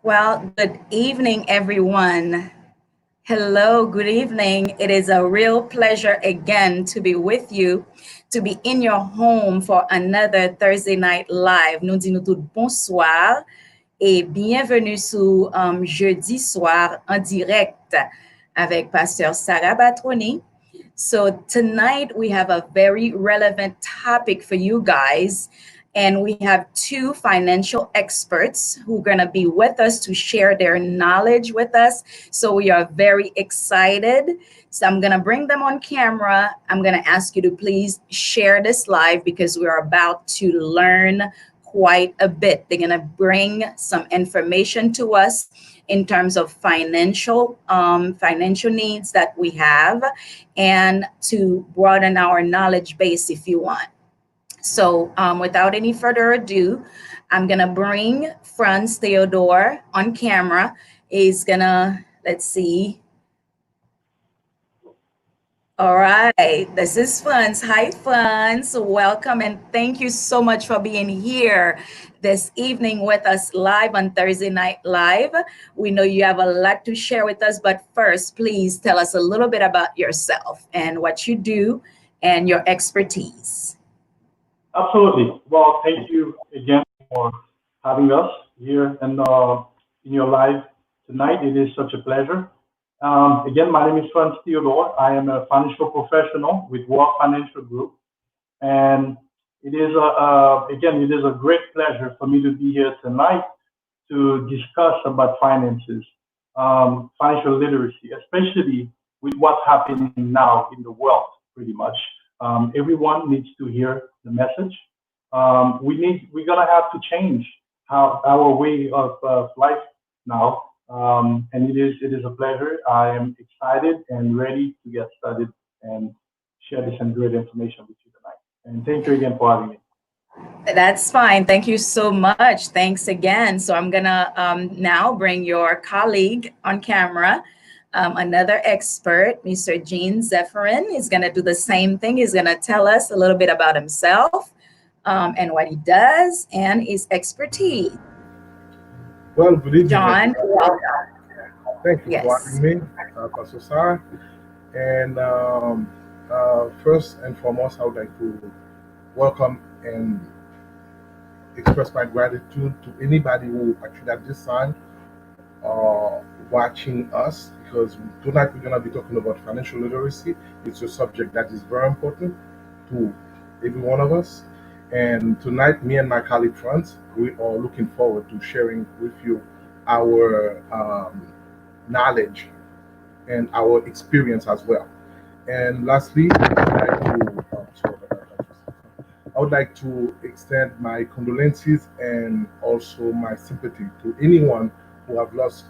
Well, good evening, everyone. Hello, good evening. It is a real pleasure again to be with you, to be in your home for another Thursday Night Live. Nous disons tout bonsoir et bienvenue sur jeudi soir en direct avec Pasteur Sarah Batroni. So tonight we have a very relevant topic for you guys. And we have two financial experts who are going to be with us to share their knowledge with us. So we are very excited. So I'm going to bring them on camera. I'm going to ask you to please share this live because we are about to learn quite a bit. They're going to bring some information to us in terms of financial needs that we have and to broaden our knowledge base if you want. So without any further ado, I'm going to bring Franz Theodore on camera. He's going to, let's see. All right, this is Franz. Hi, Franz. Welcome and thank you so much for being here this evening with us live on Thursday Night Live. We know you have a lot to share with us, but first, please tell us a little bit about yourself and what you do and your expertise. Absolutely. Well, thank you again for having us here and in your live tonight. It is such a pleasure. Again, my name is Franz Theodore. I am a financial professional with World Financial Group, and it is a great pleasure for me to be here tonight to discuss about finances, financial literacy, especially with what's happening now in the world, pretty much. Everyone needs to hear the message. We're gonna have to change how our way of life now, and it is a pleasure. I am excited and ready to get started and share this and great information with you tonight. And thank you again for having me. That's fine. Thank you so much. Thanks again. So I'm gonna now bring your colleague on camera, another expert, Mr. Gene Zephyrin. He's gonna do the same thing. He's gonna tell us a little bit about himself and what he does and his expertise. Well, good evening, John, everybody. welcome. Thank you for Yes. having me, Pastor Sarah. And first and foremost, I would like to welcome and express my gratitude to anybody who actually at this time watching us because tonight we're going to be talking about financial literacy. It's a subject that is very important to every one of us. And tonight, me and my colleague Franz, we are looking forward to sharing with you our knowledge and our experience as well. And lastly, I would like to extend my condolences and also my sympathy to anyone who have lost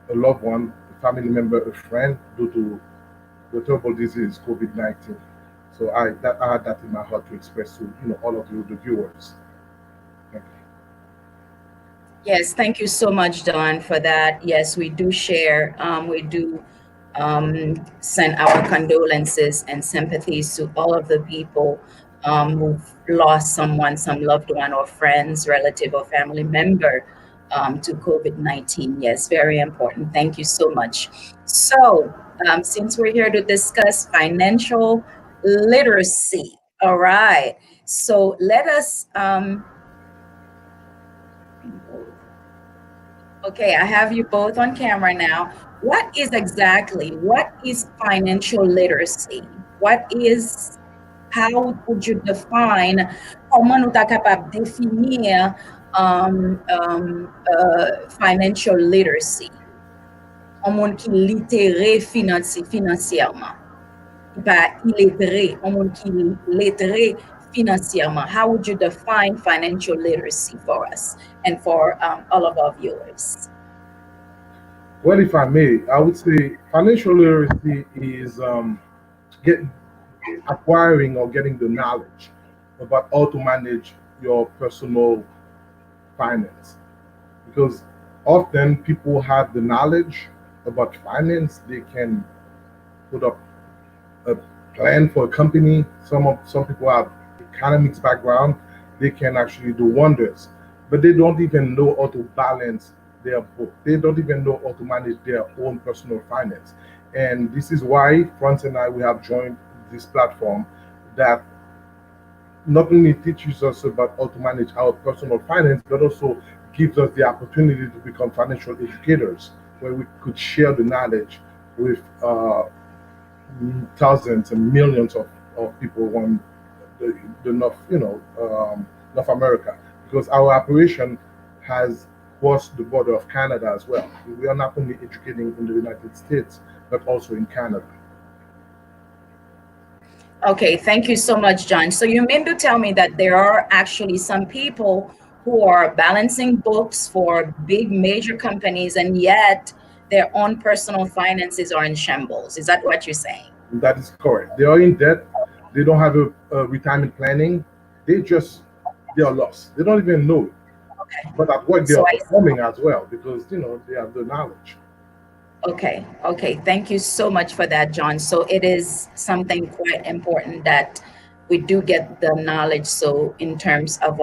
a loved one, a family member, a friend due to the terrible disease COVID-19. So I had that in my heart to express to all of you, the viewers. Thank you. Yes, thank you so much, Don, for that. Yes, we do share. We do send our condolences and sympathies to all of the people who've lost someone, some loved one or friends, relative or family member to COVID-19. Yes, very important. Thank you so much. So, since we're here to discuss financial literacy, all right. So let us okay, I have you both on camera now. What is financial literacy? How would you define, comment nous ta capable de définir financial literacy? Un monde qui litéré financièrement. Pas illettré, un monde qui lettré financièrement. How would you define financial literacy for us and for all of our viewers? Well, if I may, I would say financial literacy is get, acquiring or getting the knowledge about how to manage your personal finance. Because often people have the knowledge about finance, they can put up a plan for a company. Some people have economics background, they can actually do wonders, but they don't even know how to balance their book. They don't even know how to manage their own personal finance. And this is why Franz and I, we have joined this platform that not only teaches us about how to manage our personal finance, but also gives us the opportunity to become financial educators, where we could share the knowledge with thousands and millions of people on the North, North America, because our operation has crossed the border of Canada as well. We are not only educating in the United States, but also in Canada. Okay, thank you so much, John. So you mean to tell me that there are actually some people who are balancing books for big major companies, and yet their own personal finances are in shambles. Is that what you're saying? That is correct. They are in debt. They don't have a retirement planning. They are lost. They don't even know it. Okay. But at work, they So are I performing as well because they have the knowledge. Okay. Thank you so much for that, John. So it is something quite important that we do get the knowledge. So in terms of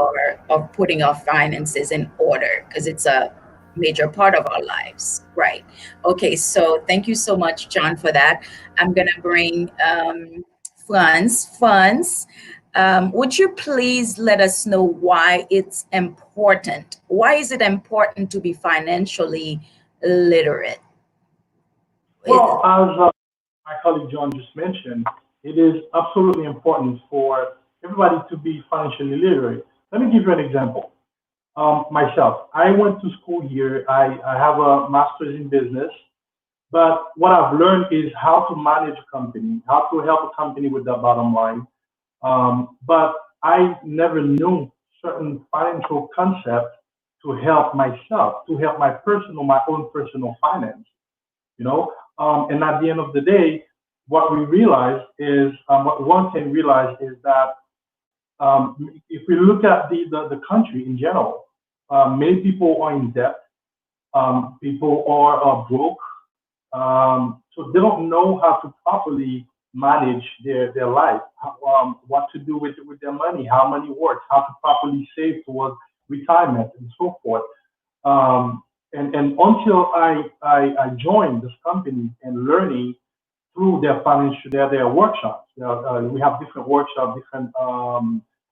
of putting our finances in order, because it's a major part of our lives, right? Okay. So thank you so much, John, for that. I'm gonna bring Franz. Franz, would you please let us know why it's important? Why is it important to be financially literate? Well, as my colleague John just mentioned, it is absolutely important for everybody to be financially literate. Let me give you an example. Myself, I went to school here. I have a master's in business, but what I've learned is how to manage a company, how to help a company with the bottom line. But I never knew certain financial concepts to help myself, to help my own personal finance, you know. And at the end of the day, what we realize is, what one can realize is that if we look at the country in general, many people are in debt, people are broke, so they don't know how to properly manage their life, what to do with their money, how money works, how to properly save towards retirement, and so forth. Um, and until I joined this company and learning through their financial their workshops. We have different workshops, different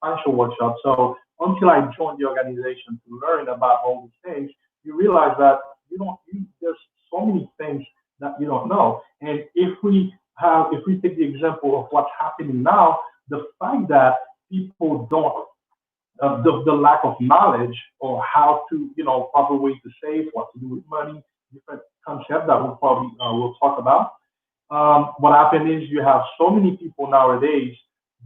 financial workshops. So until I joined the organization to learn about all these things, you realize that there's so many things that you don't know. And if we take the example of what's happening now, the fact that people don't the lack of knowledge or how to, proper ways to save, what to do with money, different concepts that we'll probably will talk about. What happened is you have so many people nowadays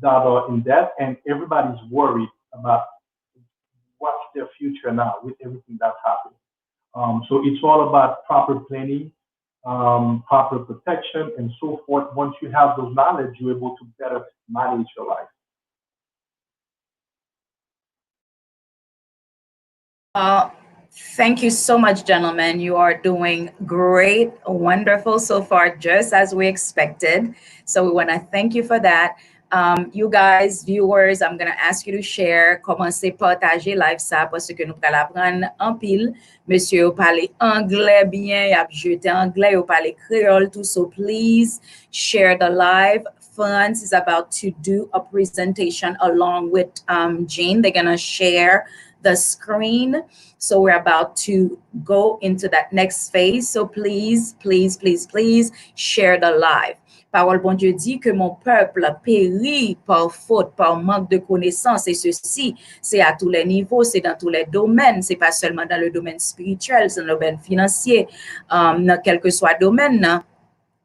that are in debt, and everybody's worried about what's their future now with everything that's happening. So it's all about proper planning, proper protection, and so forth. Once you have those knowledge, you're able to better manage your life. Uh, Thank you so much, gentlemen. You are doing great, wonderful so far, just as we expected. So we want to thank you for that. You guys, viewers, I'm going to ask you to share, commencez partager live ça parce que nous allons apprendre en pile. Monsieur parle anglais bien, il a jeté anglais, il parle créole tout. So please share the live. Franz is about to do a presentation along with Jean. They're going to share the screen. So we're about to go into that next phase. So please, please, please, please share the live. Parole bon Dieu dit que mon peuple périt par faute, par manque de connaissances, et ceci, c'est à tous les niveaux, c'est dans tous les domaines, c'est pas seulement dans le domaine spirituel, c'est dans le domaine financier, dans quel que soit domaine.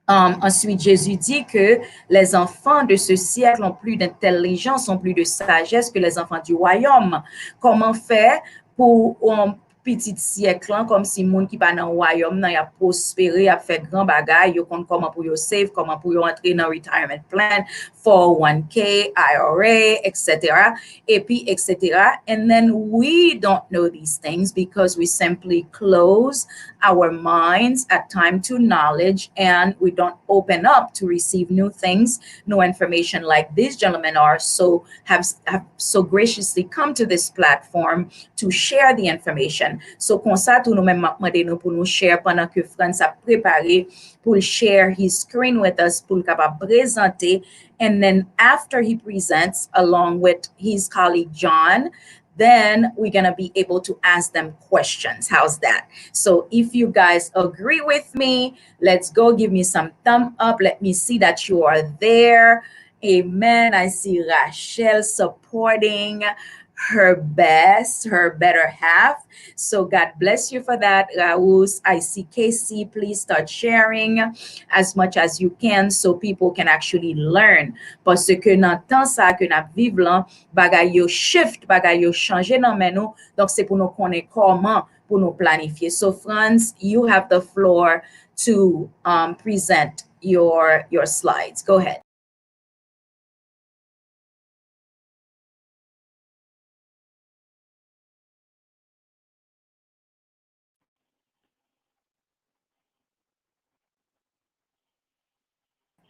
Ensuite, Jésus dit que les enfants de ce siècle ont plus d'intelligence, ont plus de sagesse que les enfants du royaume. Comment faire pour un petit siècle, comme si moun qui pas dans le royaume, nan, y a prospéré, a fait grand bagay, yo kon comment pour yo save, comment pour yo entrer dans retirement plan, 401k, IRA, etc. Et puis, etc. And then we don't know these things because we simply close our minds at time to knowledge, and we don't open up to receive new things, new information like these gentlemen have so graciously come to this platform to share the information. question. So kon sa tou nou men m'a demandé nous pour nous share pendant que France a préparé pour share his screen with us pour capable présenter, and then after he presents along with his colleague John, then we're going to be able to ask them questions. How's that? So if you guys agree with me, let's go. Give me some thumb up. Let me see that you are there. Amen. I see Rachel supporting her best, her better half. So God bless you for that, Raouz. I see Casey. Please start sharing as much as you can so people can actually learn. Parce que dans temps ça que nous vivons là, bagay yo shift, bagay yo changer dans men nou. Donc c'est pour nous connaître comment pour nous planifier. So Franz, you have the floor to present your slides. Go ahead.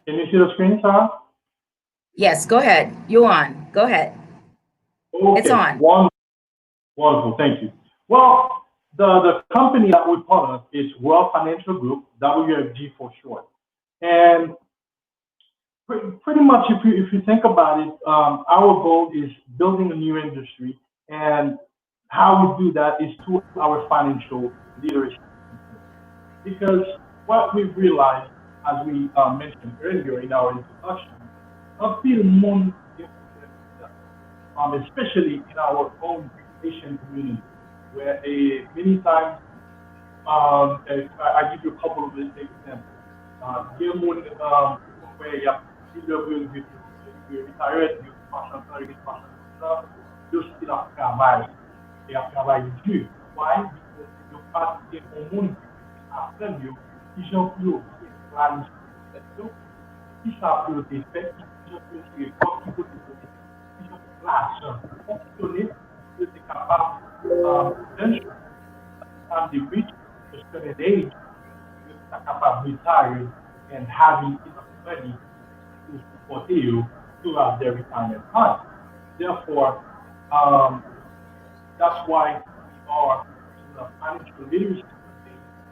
Can you see the screen, Sarah? Yes, go ahead. You on. Go ahead. Okay. It's on. Wonderful. Thank you. Well, the company that we part of is World Financial Group, WFG for short. And pretty much, if you think about it, our goal is building a new industry, and how we do that is through our financial leadership. Because what we've realized, as we mentioned earlier in our introduction, feel more, especially in our own Asian community, where many times, I give you a couple of examples. Where you retired, you still have travail. Et à travailler dur. Why? Because you pass au monde après mieux, ils ont plus planifié. Qui ça peut être fait, ils ont plus de ils ont l'argent. Fonctionner, ils sont capables d'ensuite, quand they reach a certain age, you are capable of retiring and having enough money to support you throughout their retirement time. Therefore, that's why we are in the financial leadership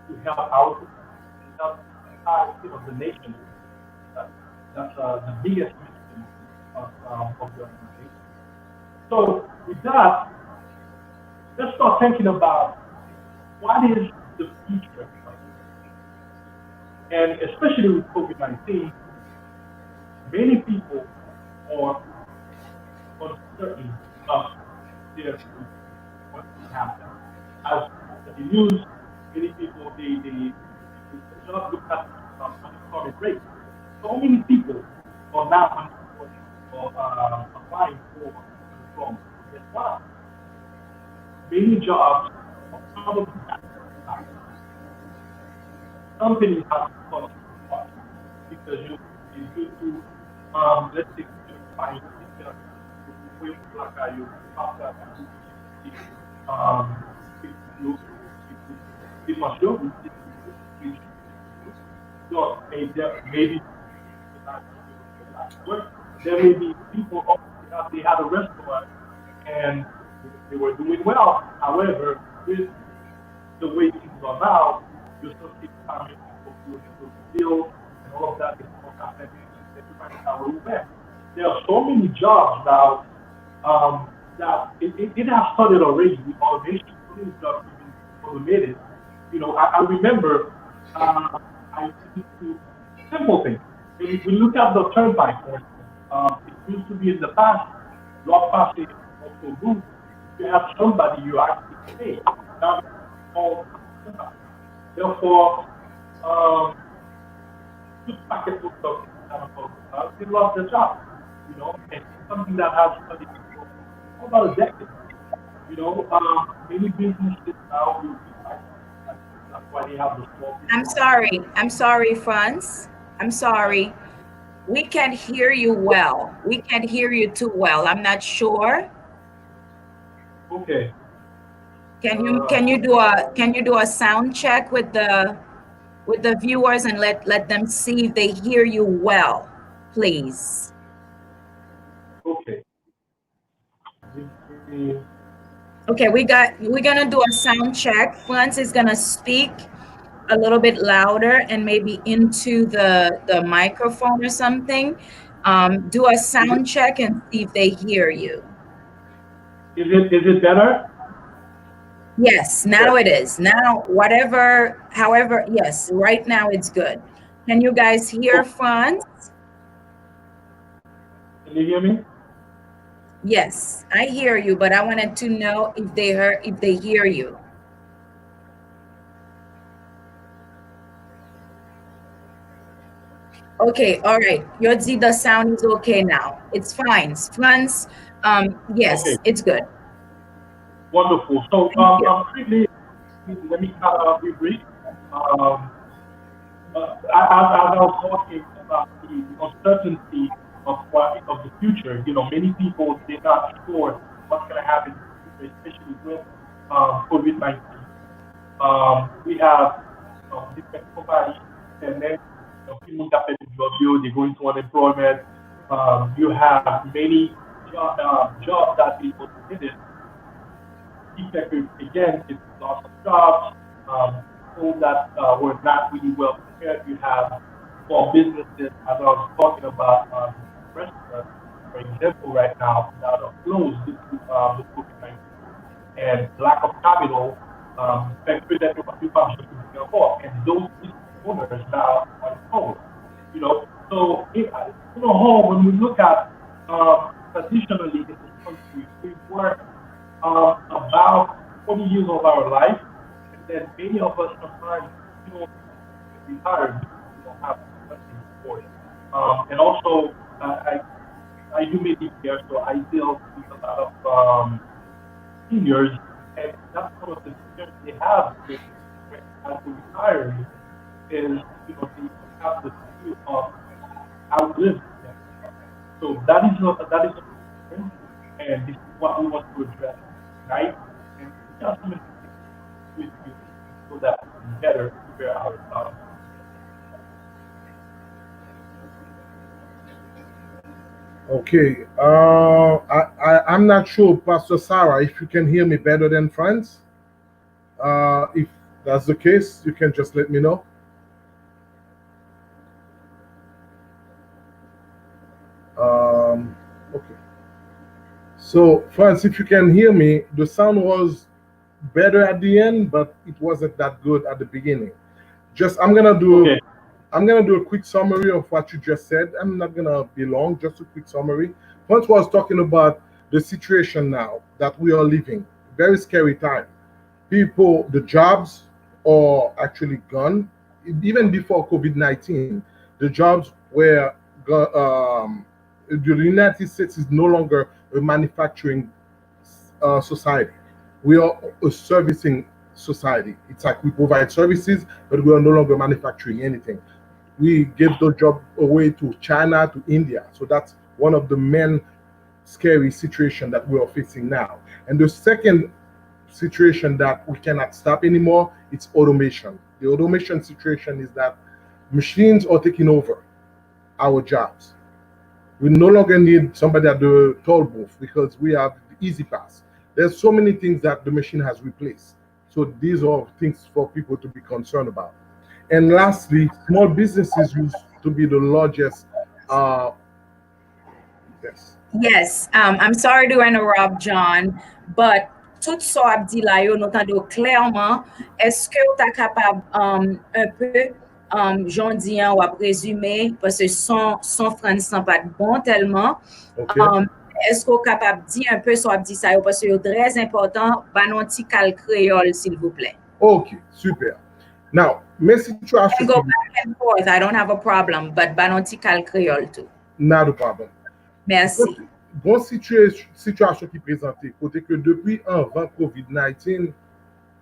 to help out and help the nation. That's the biggest mission of the organization. So with that, let's start thinking about what is the future, and especially with COVID-19, many people are uncertain of their future. What will happen? As the news, many people they not look at unemployment rate. So many people are now unemployed or applying for unemployment. Guess what? Many jobs are probably not. Companies have to cost because you due to let's say find maybe there may be people they had a restaurant and they were doing well. However, with the way things are now, you still keep coming to bills and all of that is more happening. There are so many jobs now that it has started already with automation. So many jobs being automated. You know, I remember I used to simple things. If we look at the turnpike, for instance, it used to be in the past, block passing also good. You have somebody you actually pay. Now it's called turnpike. Therefore, just packet of stuff they lost their job. You know, and it's something that has studied for about a decade. You know, many businesses now will be like that's why they have the small business. I'm sorry, Franz. I'm sorry. We can't hear you well. We can't hear you too well. I'm not sure. Okay. Can you do a sound check with the viewers and let them see if they hear you well, please? Okay. Okay, we're gonna do a sound check. Franz is gonna speak a little bit louder and maybe into the microphone or something. Do a sound check and see if they hear you. Is it better? Yes, now it is. Now, however, yes, right now it's good. Can you guys hear Franz? Can you hear me? Yes, I hear you, but I wanted to know if they hear you. Okay, all right. Yodzi, the sound is okay now. It's fine. Franz, yes, Okay, it's good. wonderful. So, Thank you. quickly, let me kind of be brief. As I was talking about the uncertainty of the future, many people they're not sure what's going to happen in the future, especially with COVID-19. We have different companies, and then people that have job you, they go into unemployment. You have many jobs that people did. Again, it's lots of jobs. People that were not really well prepared. You have small businesses, as I was talking about, restaurants, for example, right now that are closed due to the COVID-19 and lack of capital. Factories that you probably should be involved, and those business owners now are in trouble. So home when we look at traditionally in this country, we work about 40 years of our life, and then many of us sometimes retired because we don't have nothing for it. And also, I do maybe care, so I deal with a lot of seniors, and that's one of the fears they have as they retire is they have the fear of outliving them. So that is a concern, and this is what we want to address tonight, and just with you so that we can better prepare ourselves. Okay. I'm not sure, Pastor Sarah, if you can hear me better than Franz. If that's the case, you can just let me know. Okay. So, Franz, if you can hear me, the sound was better at the end, but it wasn't that good at the beginning. Just I'm gonna do Okay. I'm gonna do a quick summary of what you just said. I'm not gonna be long, just a quick summary. Franz was talking about the situation now that we are living. Very scary time. People, the jobs are actually gone. Even before COVID-19, the jobs were the United States is no longer a manufacturing society. We are a servicing society. It's like we provide services, but we are no longer manufacturing anything. We give those jobs away to China, to India. So that's one of the main scary situation that we are facing now. And the second situation that we cannot stop anymore, it's automation. The automation situation is that machines are taking over our jobs. We no longer need somebody at the toll booth because we have the Easy Pass. There's so many things that the machine has replaced. So these are things for people to be concerned about. And lastly, small businesses used to be the largest. Uh, yes. Yes, I'm sorry to interrupt, John, but tout ça a dit là, yo, nous entendons clairement. Est-ce que tu es capable un peu, j'en dis, ou à présumer, parce que son français n'est pas bon tellement, Okay. est-ce que tu es capable de dire un peu ça, dit ça, parce que c'est très important, banon petit cal créole, s'il vous plaît. Okay, super. Now, mes situation And go back and forth, I don't have a problem, but banon petit cal créole too. not a problem. Merci. Bon situation qui présentait, côté que depuis avant COVID-19,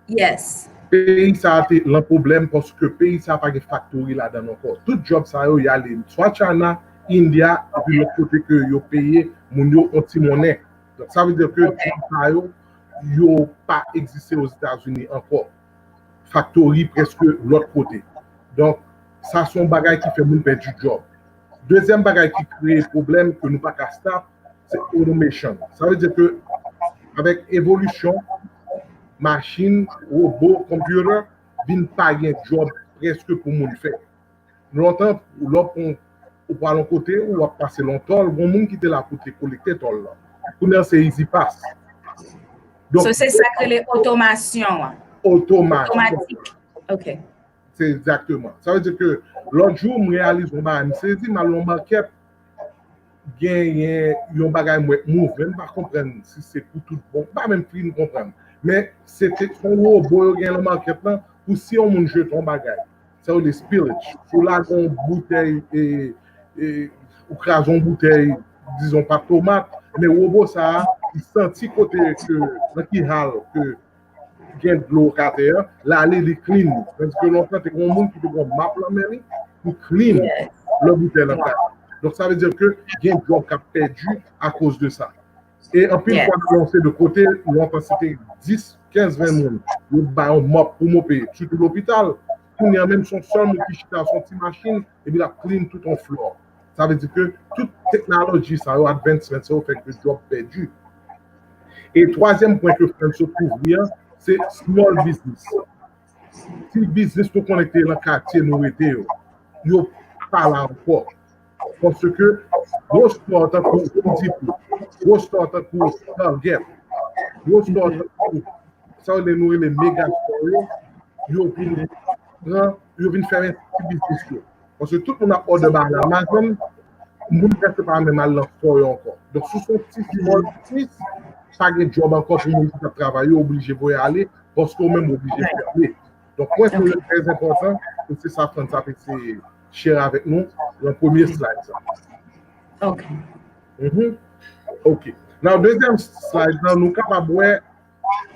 Yes. pays ça a été le problème parce que pays ça a pas de factory là-dedans encore. Tout job ça yo y aller soit China, India, et puis l'autre côté que yo payé moun yo anti-monnaie. Donc ça veut dire que Okay. job ça yo pas existé aux États-Unis encore. Factory presque l'autre côté. Donc ça son bagage qui fait moun perdre du job. Deuxième bagage qui crée problème que nous pas qu'à stop, c'est automation. Ça veut dire que avec évolution, machine, robot, computer, vin pas un job presque pour moun faire. Longtemps, ou par l'autre côté, ou à passer longtemps, le bon monde qui était là pour te collecter tol là. Pour c'est easy pass. Donc, c'est ça que les automations. Automatique. OK. C'est exactement. Ça veut dire que l'autre jour, je réalise un bagage, je dit, mais le market, il y a un bagage move, même pas comprendre si c'est pour tout bon, pas même plus comprendre. Mais c'était son robot qui a le market là, pour si on jette ton bagage. C'est le spillage. Pour là, on bouteille ou crase une bouteille, disons pas tomate, mais le robot, ça, il sentit côté que, qui hale, que il y a de l'eau à terre, là, il est clean. Parce que longtemps, il y a un monde qui te prend map la mer pour clean le bouteille là. Donc, ça veut dire que il y a un job qui a perdu à cause de ça. Et en plus, une fois lancé de côté, longtemps, c'était 10, 15, 20 personnes. Le bain mop pour mopper, surtout l'hôpital. Il y a même son seul qui chute à son petite machine et puis il a clean tout ton floor. Ça veut dire que toute technologie, ça a advancement, ça fait que le job perdu. Et troisième point que je peux couvrir, c'est small business. Si le business nous connecté dans le quartier, nous était, il n'y a pas là encore. Parce que, gros store pour Diplo, gros store pour Target, gros store pour ça, nous les méga stores, ils viennent faire un petit business. Parce que tout le monde a ordre de Amazon, nous ne reste pas même à leur store encore. Donc, sous son petit small business, pas de job encore pour nous qui travailler, obligé de aller, parce qu'on même obligé de faire. Donc, moi, c'est très important, c'est ça, ça fait share avec nous, le premier slide. Ça. OK. OK. Dans le deuxième slide, nous sommes capables de voir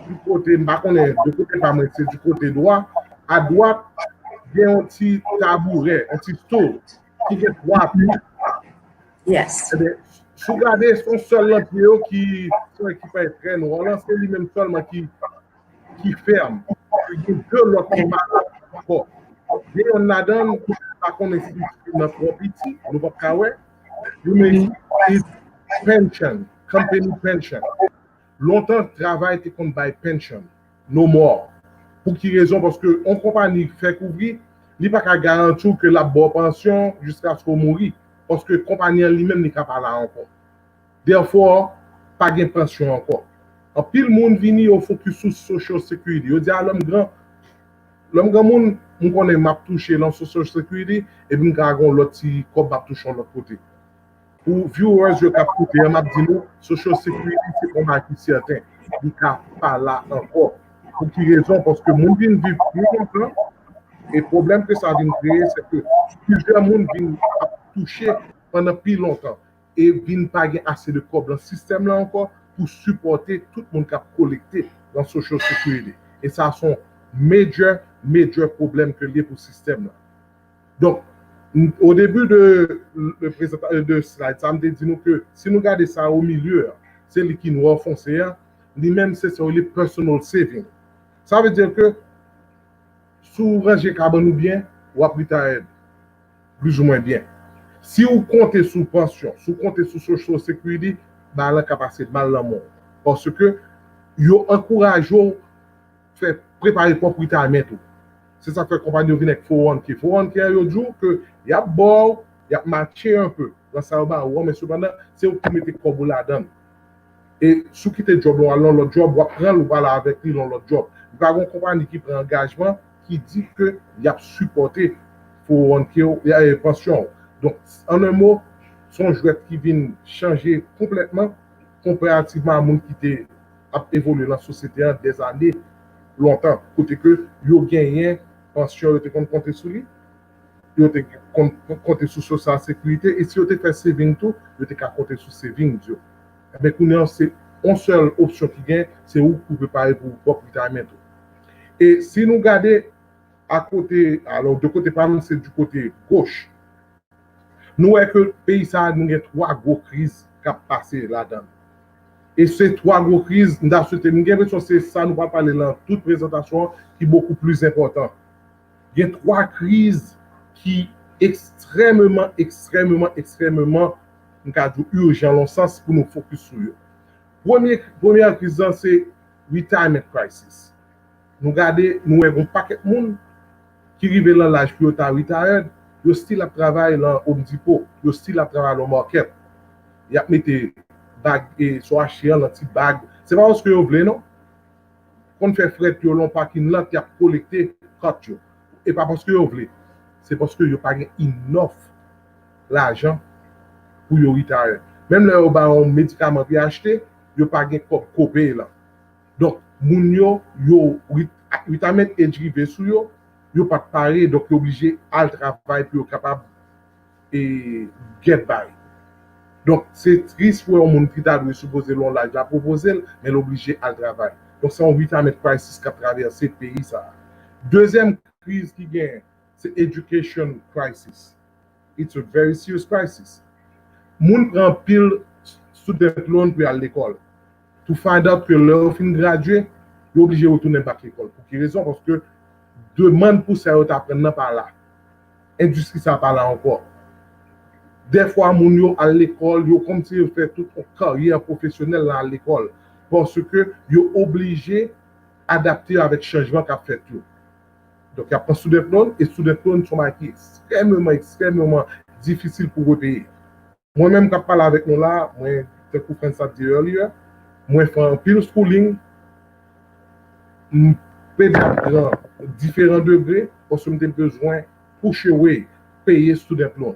du côté, du côté pas moi, c'est du côté droit. À droite, il y a un petit tabouret, un petit stool qui est droit. Yes. Si vous regardez son seul qui peut être très noir, c'est lui-même seulement qui ferme. Il y a deux l'autre qui marquent. Et on a donné, par contre, notre propriété, nous ne pouvons pas voir. Nous mettons pension, company pension. Longtemps, le travail était comme by pension, no more. Pour quelle raison? Parce qu'une compagnie fait couvrir, il n'y a pas qu'à garantir que la bonne pension jusqu'à ce qu'on mourit. Parce que la compagnie elle-même n'est pas là encore. Therefore, pas de pension encore. En pile, le monde vient au focus sur social security. Il dit à l'homme grand monde, on connaît m'a touché dans social security et puis on l'autre petit comme m'a touché de l'autre côté. Pour viewers, je cap côté, m'a dit nous, social security c'est un qui certain, il n'est pas là encore. Pour quelle raison? Parce que le monde vient vivre plus longtemps et le problème que ça vient créer, c'est que plusieurs monde viennent toucher pendant plus longtemps et viennent pas assez de corps dans le système là encore pour supporter tout le monde qui a collecté dans social security. Et ça sont major problème que lié pour le système là. Donc, au début de slide, ça me dit nous que si nous regardons ça au milieu, c'est lui qui nous a foncé, lui-même c'est sur les personal saving. Ça veut dire que si vous rangez carbone ou bien, vous avez plus ou moins bien. Si vous comptez sous pension, si vous comptez sous social security, bah la capacité de mal dans le monde. Parce que vous encouragez faire préparer propriété à mettre. C'est ça que la compagnie vient avec 401k. 401k, il dit que il y a bon, il y a matché un peu. Dans ça, mais cependant, c'est vous qui mettez comme là-dedans. Et si vous quittez le job, dans l'autre job, vous prendre ou voilà avec lui dans l'autre job. Il y a une compagnie qui prend engagement qui dit qu'il y a supporté 401k, il y a une pension. Donc, en un mot, son jouet qui vient changer complètement comparativement à monde qui a évolué dans la société en des années longtemps. Côté que vous gagnez pension, vous avez compté sur lui, vous avez compté sur social sécurité, et si vous avez fait saving tout, vous avez compté sur saving. Mais c'est une seule option qui gagne, c'est où vous pouvez préparer pour votre retirement. Et si nous regardons à côté, alors de côté, par exemple, c'est du côté gauche. Nous voyons que le pays, ça, nous avons trois grosses crises qui ont passé là-dedans. Et ces trois grosses crises, nous avons l'impression que c'est ça, nous ne parlons pas dans toute présentation, qui est beaucoup plus important. Il y a trois crises qui extrêmement urgentes dans le sens pour nous focus sur eux. Première crise, c'est retirement crisis. Nous regardons, nous avons un paquet de monde qui arrive dans l'âge pour être retired, yo still à travailler dans Home Depot, yo still à travailler dans market. Y a mis des bagues et soit acheter dans petit bag. C'est pas parce que vous voulez non. Quand fait fret yo l'on parking là qui a collecté carte yo. Et pas parce que vous voulez. C'est parce que yo pas enough l'argent pour yo retire. Même là au un médicament pour acheter, yo pas gain copé là. Donc moun yo retirement est drivé sur yo pas paré donc yo obligé à travailler pour capable et get by. Donc c'est triste pour un monde qui t'a supposé l'on l'a déjà proposé mais l'obligé à travailler. Donc c'est un retirement crisis qui a traversé le pays ça. Deuxième crise qui gagne c'est education crisis. It's a very serious crisis. Moun prend pile student loan pour aller à l'école. To find out que leur fin gradué, ils sont obligés de retourner à l'école. Pour quelle raison? Parce que demande pour ça, ils apprennent par là. Industrie, ça pas là encore. Des fois, moun yo à l'école, yo comme si ils fait toute une carrière professionnelle à l'école. Parce que yo obligés d'adapter avec le changement qu'a fait tout. Donc, il y a un student loan et student loan sont extrêmement difficile pour repayer. Moi-même, quand je parle avec nous là, moi, comme ça dit earlier, moi, je fais un pile schooling, pédagogue différents degrés, parce que j'ai besoin pour payer student loan.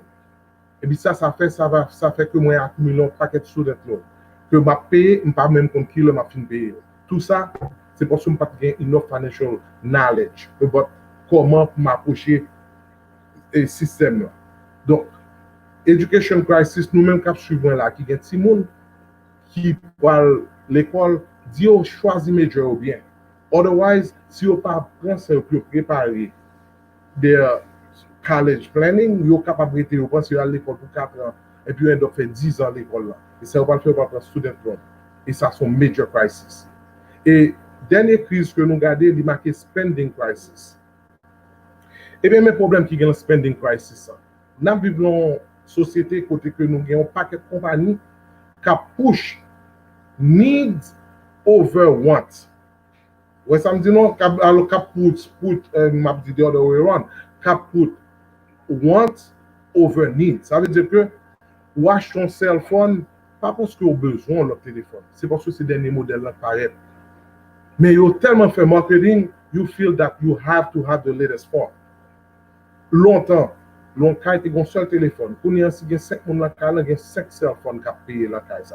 Et puis ça fait que moi, accumule un paquet de student loan. Que je paye, je ne pas même compte qui je fin payer. Tout ça, c'est parce que je n'ai pas enough financial knowledge about comment m'approcher le système. Donc, education crisis, nous-mêmes, qui suivons là, qui gagne si monde qui parle l'école, dit au choisi major ou bien. Otherwise, si vous pas prendre ça pour préparer des college planning, vous êtes capable de vous penser à l'école pour 4 ans et puis vous faire 10 ans à l'école là. Et ça va le faire par student loan. Et ça, c'est une major crisis. Et dernière crise que nous regardons, il marqué spending crisis. Et bien, mes problèmes qui gagnent spending crisis, nous vivons dans une société côté que nous avons un paquet de compagnies qui push needs over want. Ouais, ça me dit non, alors m'a dit the other way around, put want over need. Ça veut dire que ou achète ton cell phone pas parce que tu as besoin de le téléphone, c'est parce que c'est dernier modèle là paraît. Mais you tellement fait marketing, you feel that you have to have the latest phone. Longtemps, l'on a été un seul téléphone. Pour nous, il y a 5 personnes qui ont 5 cell phones qui ont payé la caisse.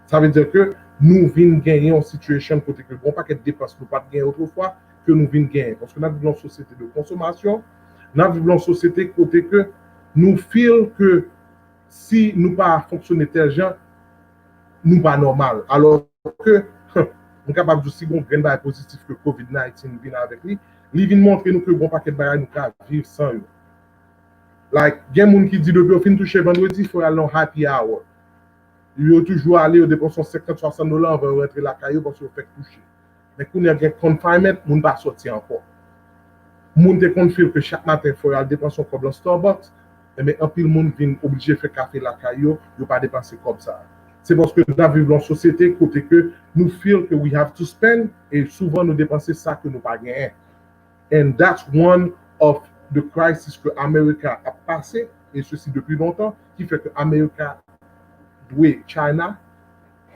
Ça veut dire que nous venons gagner une situation côté que bon paquet de dépenses nous pas gagner autrefois que nous venons gagner parce que nous vivons dans une société de consommation, nous vivons dans une société côté que nous feel que si nous pas fonctionner tel genre nous pas normal alors que nous capable de si bon grain bail positif que COVID-19 vient avec lui, il vient montrer nous que bon paquet de bail nous capable vivre sans eux. Like il y a des gens qui dit depuis fin toucher vendredi il faut aller en happy hour. Il faut toujours aller au dépenser $50-60 avant de rentrer la caillou parce que vous faites toucher. Mais quand il y a un confinement, on ne va pas sortir encore. On te confirme que chaque matin, il faut aller dépenser comme dans Starbucks. Mais un peu de monde vient obligé de faire café la caillou, il ne pas dépenser comme ça. C'est parce que nous vivons dans une société côté que nous feel que we have to spend et souvent nous dépenser ça que nous pas gagner. And that's one of the crises que l'Amérique a passé, et ceci depuis longtemps, qui fait que l'Amérique oui, China,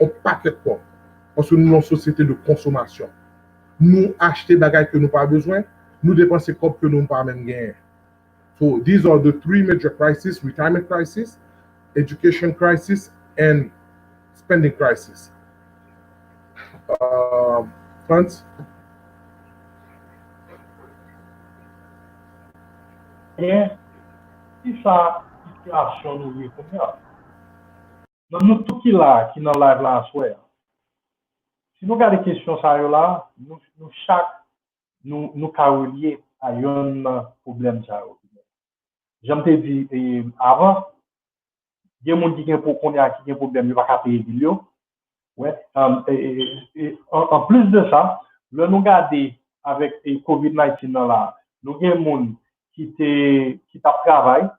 on paquet de quoi. Parce que nous sommes une société de consommation. Nous achetons des bagages que nous n'avons pas besoin, nous dépensons des copes que nous n'avons pas même gagné. So these are the 3 major crises: retirement crisis, education crisis, and spending crisis. France? Et si ça, situation nous vit comme ça. Nous tout qui là, qui dans live là en soir. Si nous regardons les questions ça là, nous chaque nous relier à un problème ça. J'aime te dire avant, il y a des gens qui ont un problème, ils ne peuvent pas payer les billes. Ouais. En plus de ça, là nous regardons avec COVID-19 là, nous avons des gens qui travaillent,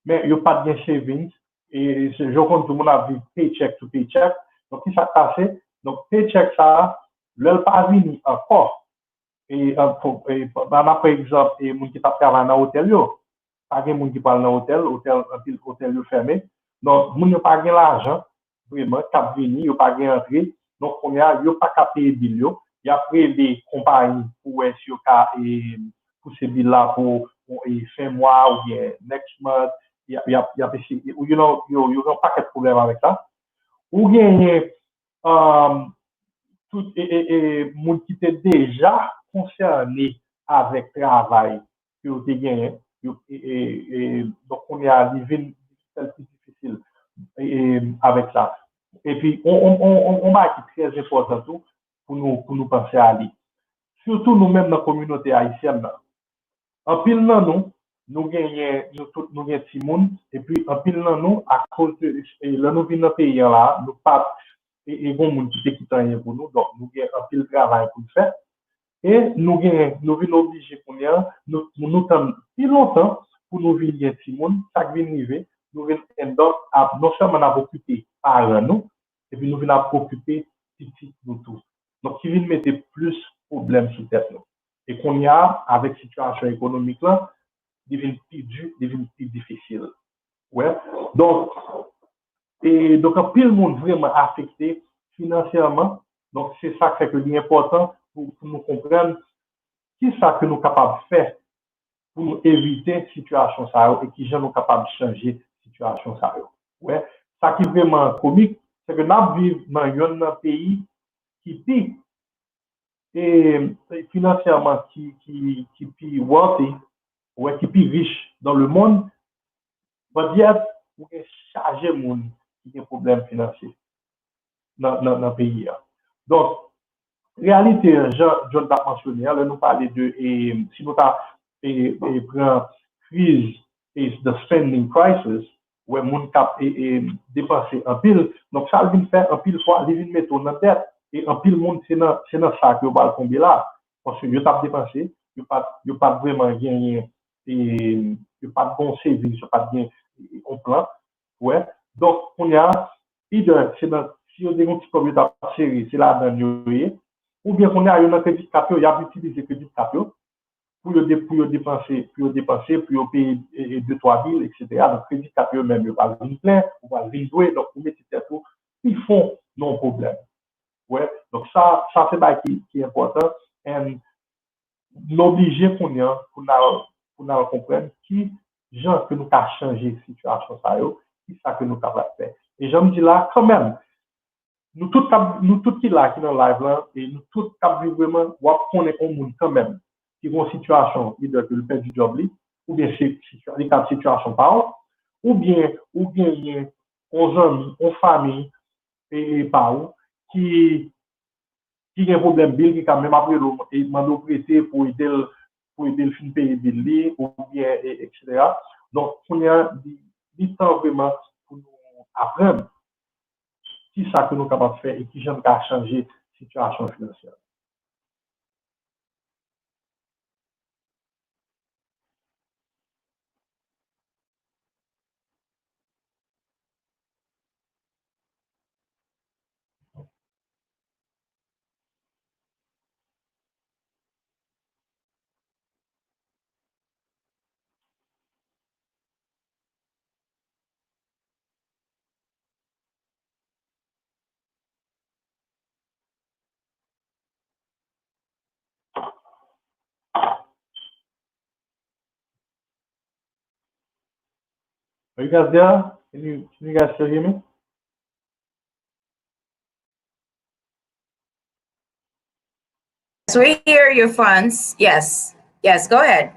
mais ils n'ont pas de savings. Et je compte tout le monde a vu paycheck to paycheck. Donc, ce qui s'est passé, Donc, paycheck ça, le pas venu encore. Et, par exemple, et moun qui t'a travaillé dans l'hôtel, pas de moun qui parle dans l'hôtel, hôtel fermé. Donc, moun n'a pas de l'argent, vraiment, cap vini, yo pas de entrée. Donc, on a, yo pas qu'à payer bill yo. Il y a pris des compagnies pour essayer pour ces billes là pour fin mois ou bien next month. Il y a, you know, you pas de problème avec ça. Ou bien, tout moun qui était déjà concerné avec travail que vous avez gagné. Donc, on est arrivé à une difficile avec ça. Et puis, on va qui très important tout pour nous penser à lui. Surtout nous-mêmes dans la communauté haïtienne. En pile dans nous gagnons nous gagnons Timoun, et puis en pile dans nous, à cause de là, nous venons dans le pays là, nous pas et bon monde qui quitté rien pour nous, donc nous gagnons un pile travail pour faire. Et nous venons obligés pour nous sommes plus longtemps pour nous venir Timoun, chaque vient arriver, nous venons donc non seulement on a occupé par nous, et puis nous venons occuper petit nous tous. Donc, qui vient mettre plus de problèmes sur tête nous. Et qu'on y a, avec la situation économique là, devient plus dur, devient plus difficile. Ouais. Donc, un pile monde vraiment affecté financièrement. Donc, c'est ça qui est important pour nous comprendre qui ça que nous sommes capables de faire pour nous éviter la situation ça et qui nous capables de changer la situation ça. Ouais. Ça qui est vraiment comique, c'est que nous vivons dans un pays qui pique et financièrement qui est wealthy, ouais, qui est riche dans le monde, va dire pour charger le monde qui a des problèmes financiers dans le pays. Donc, réalité, John t'a mentionné, là, nous parlons de, si nous avons crise et de spending crisis, où le monde a dépensé un pile, donc ça vient faire un pile fois, il vient mettre dans tête. Et en pile monde, c'est dans ça que vous allez tomber là. Parce que vous avez dépensé, vous n'avez pas vraiment gagné, vous n'avez pas de bon saving, vous n'avez pas de gain en plan. Ouais. Donc, on y a, si vous avez un petit peu de série, c'est là dans le ou bien on a un crédit capio, il y a utilisé crédit capio pour dépenser, pour payer 2-3 billes, etc. Donc, crédit capio même, il va venir plein, on va venir jouer, donc vous mettez tout, ils font non problème. Ouais. Donc, ça c'est ça qui est important. Et l'obliger pour nous comprendre qui gens que nous avons changé la situation, qui ça que nous avons fait. Et je me dis là, quand même, nous tous qui là, qui dans le live là, et nous tous qui vraiment, on est un monde quand même, qui ont une situation, il doit le perdre du job, ou bien c'est une situation par ou bien, on amis, on famille, et par qui a un problème bill qui quand même après et demande prêter pour aider le fin payer bill ou bien etc. Donc on a du temps vraiment pour nous apprendre qui ça que nous sommes capables de faire et qui j'aime qu'à changer la situation financière. Are you guys there? Can you guys still hear me? Yes, we hear you, Franz. Yes, go ahead.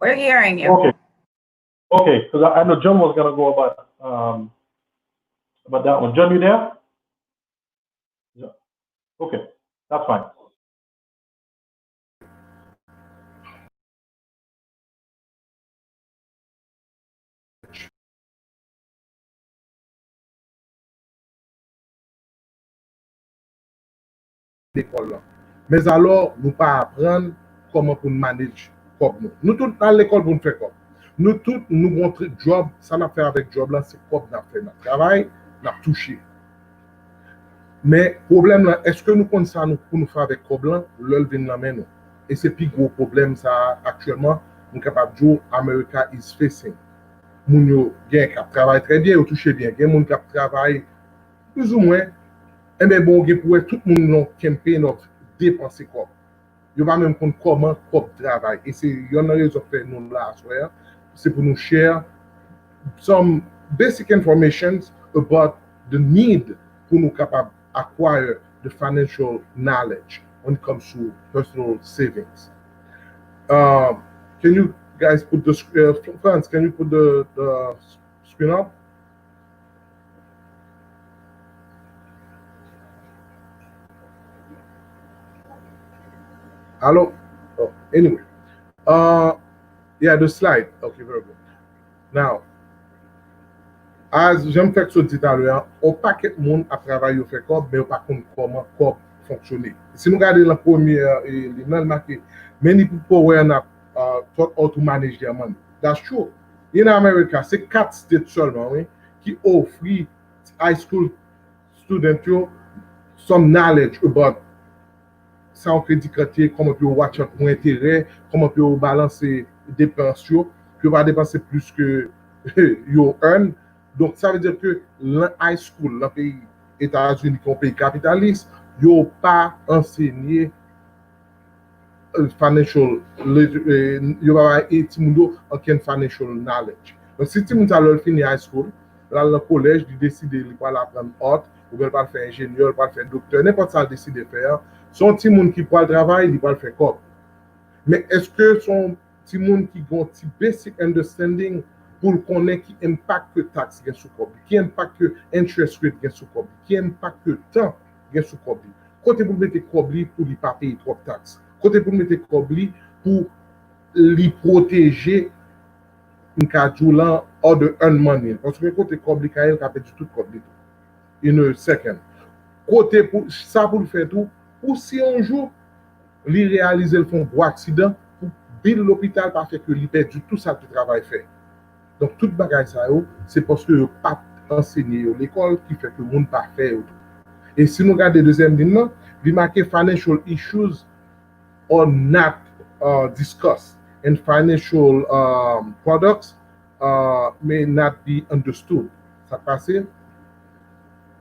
We're hearing you. Okay, because I know John was gonna go about that one. John, you there? Yeah. Okay, that's fine. L'école là. Mais alors, nous pas apprendre comment pour manager comme nous. Nous tous dans l'école pour nous faire comme. Nous tous nous montrer job, ça n'a fait avec job là, c'est comme n'a fait notre travail, n'a touché. Mais problème là, est-ce que nous comptons ça nous, pour nous faire avec Coblan, l'œil vient dans nous. Et c'est plus gros problème ça actuellement, nous capable de dire America is facing. Moun yo gen qui travaille très bien, ou touché bien, gen moun qui travaille plus ou moins, et bien bon, pour tout le monde non campagne notre dépenser quoi. Yo va même comprendre comment quoi travail. Et c'est y en a raison fait nous là soir, c'est pour nous share some basic information about the need pour nous capable acquire the financial knowledge when it comes to personal savings. Can you guys put the Franz, can you put the screen up? Hello? Oh, anyway. Yeah, the slide. Okay, very good. Now, as j'aime faire ce dit à l'heure, on paquet de monde à travailler au fait corps, mais par contre comment corps fonctionner. Si nous regardons la première, les noms marqués, many people were not taught how to manage their money. That's true. In America, c'est 4 states seulement, oui, qui offrent high school students some knowledge about sans crédit quartier, comment peut watch out pour intérêt, comment peut balancer dépenses, que va dépenser plus que you earn. Donc, ça veut dire que le high school, dans le pays États-Unis, qui est un pays capitaliste, ils n'ont pas enseigné financial, ils n'ont pas aucun financial knowledge. Donc, si tu as fini high school, là, le collège, ils décident de pas apprendre autre, ou bien pas faire ingénieur, pas faire docteur, n'importe ça, décide de faire. Son petit monde qui peut travailler, il va le faire comme. Mais est-ce que son petit monde qui a un petit basic understanding pour connaître qui impact que taxe gain sous cob, qui impact que interest rate gain sous cob, qui impact que temps gain sous cob. Côté pour mettre cob pour lui pas payer trop de taxes. Côté pour mettre cob pour lui protéger une cadoulan hors de earn money parce que côté cob il a perdu tout cob in a second. Côté pour ça pour le faire tout ou si un jour lui réaliser le fond gros accident pour bill l'hôpital parce que lui perdu tout ça que travail fait. Donc, tout bagage ça, c'est parce que vous pas enseigné l'école qui fait que le monde pas fait. Et si nous regardons la deuxième ligne, il marque financial issues are not discussed and financial products may not be understood. Ça passe.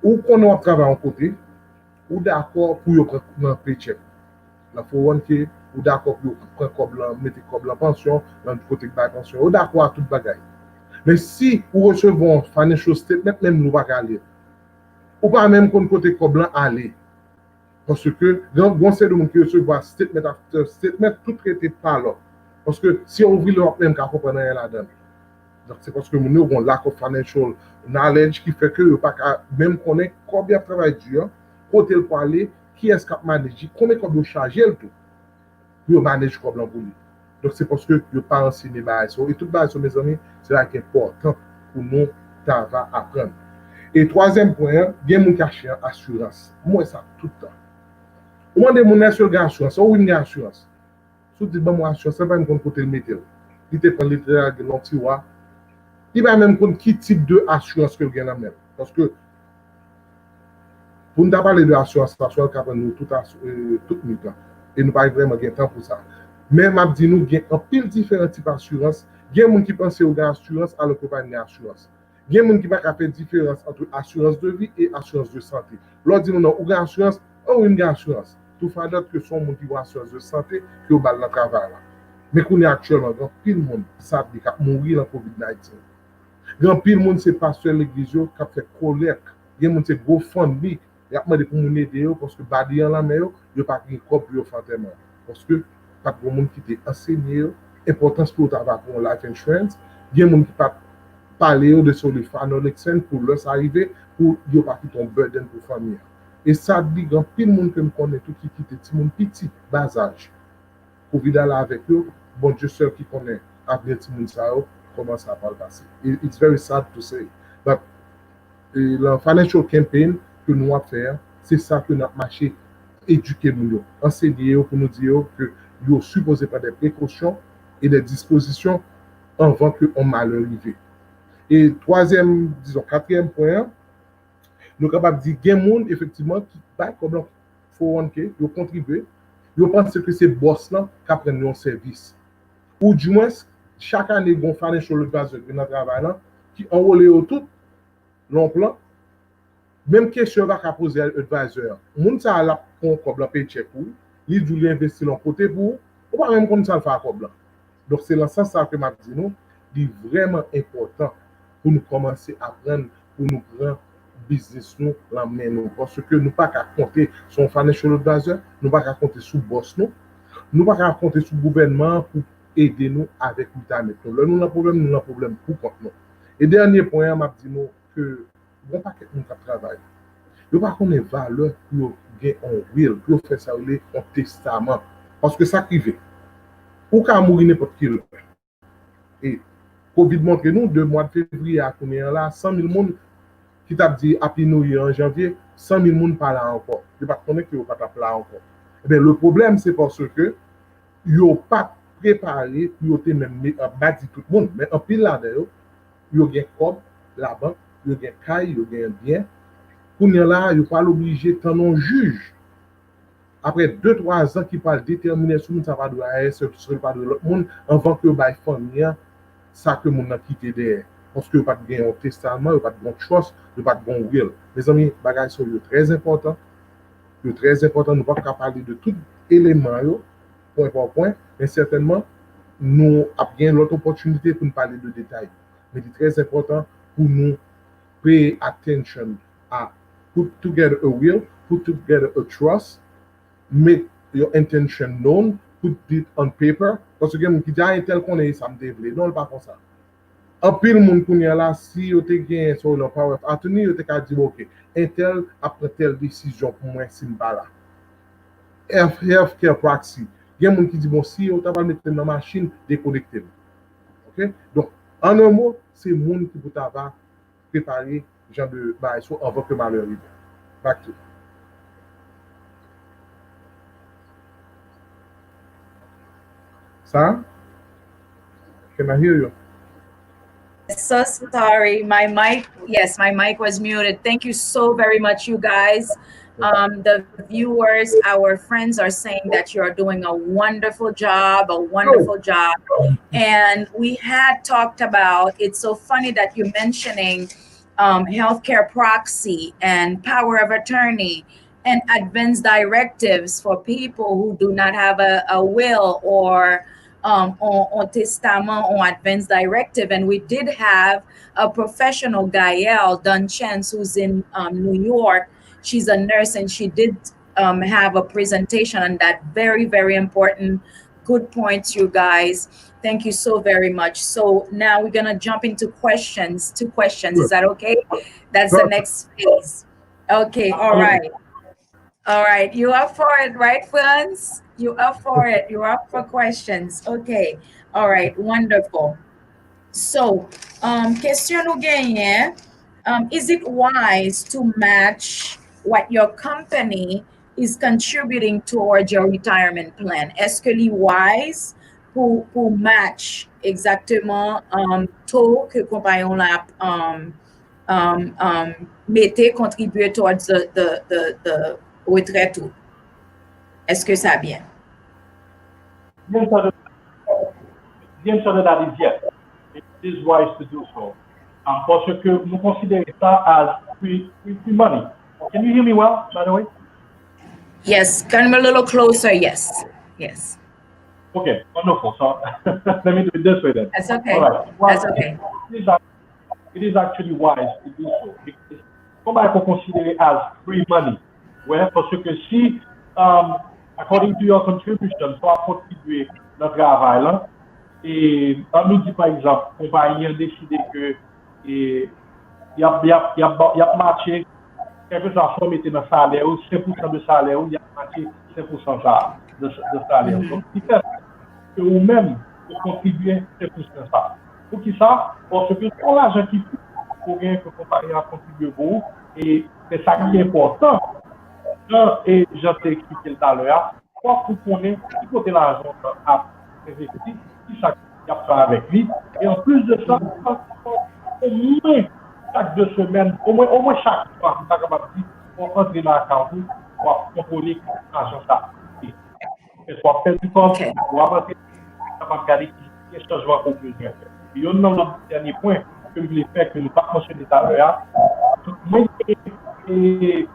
Ou qu'on a travaillé en côté, ou d'accord pour prendre un paycheck. La 401k, ou d'accord pour prendre mettre comme la pension, dans le côté de la pension, ou d'accord à tout bagage. Mais si vous recevez un financial statement, même nous ne pouvons pas aller. Ou pas même qu'on côté comme aller. Parce que, dans le de monde qui recevra statement after statement, tout traité par là. Parce que si on ouvre l'Europe, même qu'on comprend rien là-dedans. Donc, c'est parce que nous avons un lack of financial knowledge qui fait que nous ne pouvons pas même connaître combien de travail dur, côté le pour aller, qui est-ce qu'on manage, combien on doit charger le tout. Pour manager comme pour lui. Donc, c'est parce que je n'ai pas enseigné ça. Et tout ça, mes amis, c'est important pour nous apprendre. Et troisième point, il y a mon cachet assurance. Moi, ça tout le temps. Au moment de mon assurance, ou une assurance. Si vous dites, moi, assurance, ça va me compter le métier. Il te prend littéralement de l'antiwa. Il va même compter quel type d'assurance que vous avez même. Parce que, pour nous parler de l'assurance, l'assurance qui nous tout le temps. Et nous n'avons pas vraiment de temps pour ça. Mais je dis nous, il y a un pile différents types d'assurance. Il y a des gens qui pensent aux assurances alors qu'il n'y a pas d'assurance. Il y a des gens qui ne font pas la différence entre assurance de vie et assurance de santé. L'autre dit non, ou assurance, ou une assurance. Tout fait d'autre que son monde qui a assurance de santé qui est au bal dans le travail. Mais qu'on est actuellement, grand pile monde savent qu'il a mourir dans la COVID-19. Grand pile monde, c'est pasteur l'église qui a fait collecte. Il y a des gens qui ont gros fonds. Il y a des gens qui ont aidé parce que badi en la mer, il n'y a pas de cop pour faire tellement. Parce que pas de monde qui t'est enseigné l'importance pour avoir pour life insurance. Il y a des gens qui pas parler de sur les final expense pour leur arriver pour ne pas quitter ton burden pour famille. Et ça dit grand pile monde que me connaît tout qui quitte petit monde petit bas âge. Pour vivre là avec eux, bon Dieu seul qui connaît après petit monde ça comment ça va passer. It's very sad to say. But la financial campaign que nous avons faire, c'est ça que notre marché éduquer nous, enseigner pour nous dire que nous supposé pas des précautions et des dispositions avant que on malheur arrive. Et troisième, disons quatrième point, Nous capables de dire qu'il y a des gens effectivement qui paient comme 401k, ils contribuent, ils pensent que c'est boss là qui prend un service. Ou du moins, chaque année, ils vont faire des choses de notre travail là, qui enrôlent tout l'emploi. Même question va poser à l'advisor. Moun ça la prend comme la paycheck pour, il doit investir dans côté pour, ou pas même comme ça le faire comme. Donc c'est dans ce sens que m'a dit nous, c'est vraiment important pour nous commencer à prendre, pour nous prendre business nous la main nous, parce que nous pas qu'à compter sur un financial advisor, nous pas qu'à compter sur boss nous pas qu'à compter sur le gouvernement pour aider nous avec retirement. Là nous avons un problème pour compte nous. Et dernier point m'a dit nous que bon paquet nous travail. Yo pas connaît valeur pour gagner un will, pour faire ça un testament parce que ça privé. Ou qu'à mourir n'importe qui. Et Covid montre nous, de mois de février à combien là, 100 000 personnes qui t'a dit Happy New Year en janvier, 100 000 personnes pas là encore. Je ne pas connaître que vous pas là encore. Eh bien, le problème, c'est parce que vous n'avez pas préparé, vous avez même bâti tout le monde. Mais en pile là-dedans, vous avez un code, la banque, vous avez un caille, vous avez un bien. Pour là, vous n'êtes pas obligé de prendre un juge. Après 2-3 ans qui parle déterminer si ça va de AS, ce pas de l'autre monde, avant que vous ayez famille, ça que mon a quitté derrière. Parce que vous n'avez pas de testament, vous n'avez pas de bon trust, vous n'avez pas de bon will. Mes amis, les bagages sont très importants. Très important, nous ne pouvons pas parler de tout élément, point par point, mais certainement, nous avons bien l'autre opportunité pour nous parler de détails. Mais c'est très important pour nous pay attention à put together a will, put together a trust, make your intention known, put it on paper. Parce que qui dit un tel qu'on est, ça me développe. Non, pas comme ça. En pile monde qu'on y a là, si vous avez gagné sur le power of attorney, vous avez dit ok, un tel après telle décision pour moi, c'est pas là. Healthcare proxy. Il y a des gens qui disent bon, si vous avez mettre dans la machine, déconnectez. Ok? Donc, en un mot, c'est le monde qui vous a préparé genre de bail avant que malheur arrive. Back to. Sarah? Can I hear you? So sorry, my mic was muted. Thank you so very much, you guys. The viewers, our friends are saying that you're doing a wonderful job, And we had talked about, it's so funny that you're mentioning healthcare proxy and power of attorney and advance directives for people who do not have a will or on testament or advance directive. And we did have a professional, Gael Dunchance, who's in New York. She's a nurse, and she did have a presentation on that. Very, very important. Good points, you guys. Thank you so very much. So now we're going to jump into questions. 2 questions. Is that okay? That's the next phase. Okay. All right. All right. You up for it, right, friends? You up for it? You're up for questions. Okay. All right. Wonderful. So, question nous gagne, is it wise to match what your company is contributing towards your retirement plan? Est-ce que c'est wise pour match exactement taux que compagnon la mettez contribuer towards the retraite? Est-ce que ça bien? The answer to that is yes. It is wise to do so. Parce que nous considérons ça as free money. Can you hear me well, by the way? Yes, come a little closer. Yes. Yes. Okay, wonderful. So let me do it this way then. That's okay. All right. Well, that's okay. It is actually wise to do so. Because comment on consider it as free money? Ouais, parce que si, according to your contribution, tu as contribué notre travail là, et on nous dit par exemple, compagnie a décidé que il y a matché quelque chose à mettre dans le salaire, ou 5% de salaire, ou il y a matché 5% de salaire. Donc, il fait que vous-même, vous contribuez 5% de ça. Pour qui ça? Parce que tout l'argent qui fait pour rien que la compagnie a contribué pour vous, et c'est ça qui est important. Et je t'ai expliqué tout à l'heure, pour que vous connaissez qui côté l'argent à investir, qui ça qui a fait avec lui, et en plus de ça, au moins chaque 2 semaines, au moins chaque fois, on est capable de dire, on entre dans l'account, on va contrôler l'argent ça. Et soit faire du compte, Okay. on va passer capable de regarder qui est changement qu'on besoin faire. Et il y a un dernier point que je voulais faire, que nous pas mentionné tout à l'heure. Moi,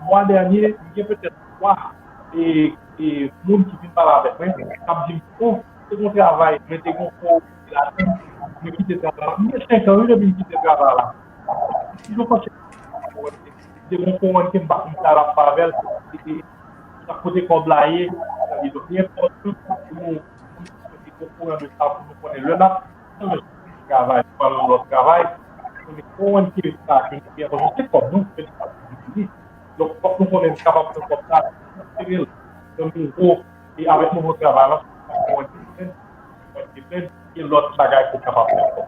mois dernier, il y a peut-être 3 et monde qui viennent parler avec moi, qui me dit, oh, c'est mon travail, mais c'est mon cours, mais qui te travaille. Mais 5 ans, il a mis qui te travaille là. Si je pense que c'est mon cours qui me bat une la pavel, et ça côté qu'on blaye, il doit bien faire tout pour nous, pour de ça, pour nous connaître le là, le travail, pas l'autre travail. Mais cours qui est ça, qui est enregistré comme nous, c'est ça. Donc, quand nous sommes capables de faire ça, c'est le nouveau, et avec mon travail, et l'autre bagage pour capable de faire.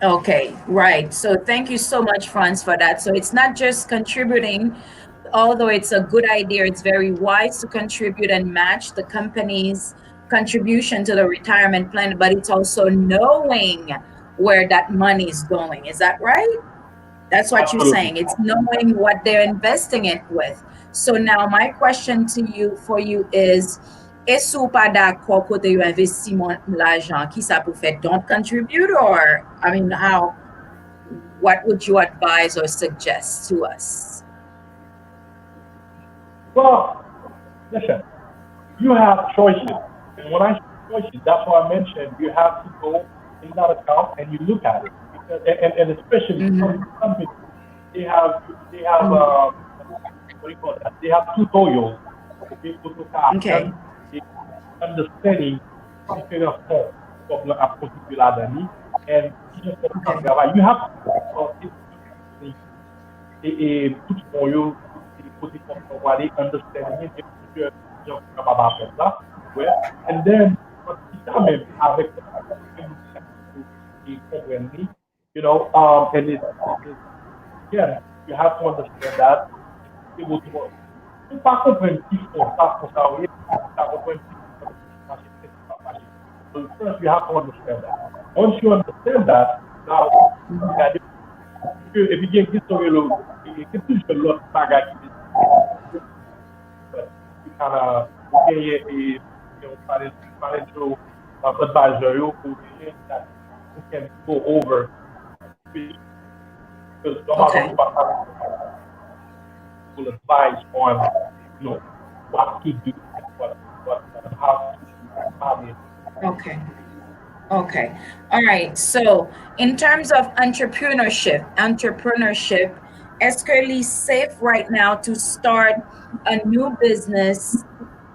Okay, right. So thank you so much, Franz, for that. So it's not just contributing, although it's a good idea, it's very wise to contribute and match the company's contribution to the retirement plan, but it's also knowing where that money is going. Is that right? That's what you're Absolutely. saying. It's knowing what they're investing it with. So now my question to you for you is, est-ce ou pas d'accord côté yo investi l'argent qui ça pour faire don't contribute, or I mean what would you advise or suggest to us? Well, listen, you have choices. And when I say choices, that's why I mentioned you have to go in that account and you look at it. Because, and especially some companies, they have what do you call that? They have tutorials for people to have Okay. understanding différents fonds comme à contribuer là-dedans. And you have et tout pour you côté pour aller understanding et plusieurs gens capables de faire ça. Ouais. And then quand même avec you know, and it's again, you have to understand that it will work. Tu pas comprendre qui font ça pour ça, oui, ça comprendre so first you have to understand that. Once you understand that, now if you get history, you can teach a lot of bagage. You kind of get a financial advisor who can go over because Okay. will advise on what to do, how to Okay. All right. So in terms of entrepreneurship, est-ce que it's safe right now to start a new business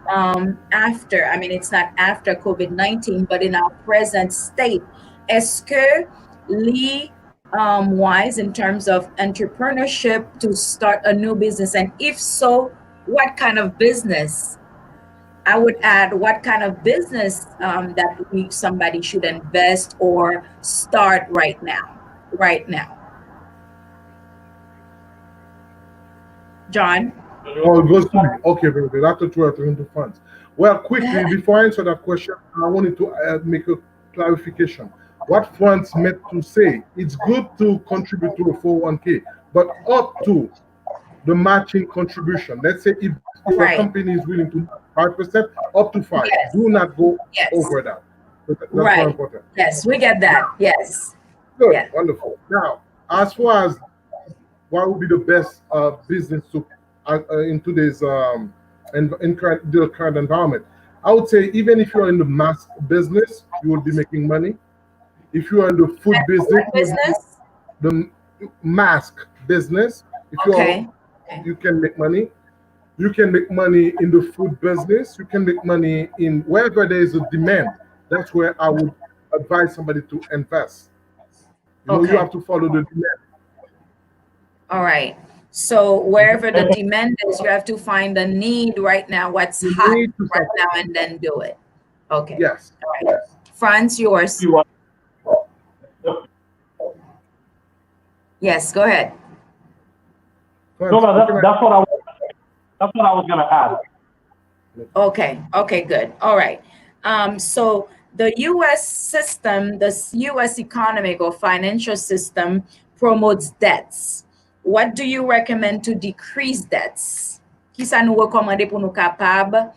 after, I mean, it's not after COVID-19, but in our present state? Est-ce que wise in terms of entrepreneurship to start a new business? And if so, what kind of business? I would add what kind of business that somebody should invest or start right now. John? Oh, it goes to me. Okay, very good. I thought you were talking to funds. Well, quickly, before I answer that question, I wanted to make a clarification. What funds meant to say, it's good to contribute to a 401k, but up to the matching contribution. Let's say if your company is willing to 5%, up to 5%. Yes. Do not go over that. That's more important. Yes, we get that. Yes. Good. Yeah. Wonderful. Now, as far as what would be the best business to in today's in the current environment, I would say even if you're in the mask business, you will be making money. If you are in the food business, the mask business, if you can make money. You can make money in the food business. You can make money in wherever there is a demand. That's where I would advise somebody to invest. You have to follow the demand. All right. So wherever the demand is, you have to find the need right now, what's hot right now, and then do it. Okay. Yes. All right. Yes. Franz, yours. Yes, go ahead. No, that's what I was going to add. Okay, good. All right. So the US system, the US economic or financial system promotes debts. What do you recommend to decrease debts? Qui ça nous recommande pour nous capable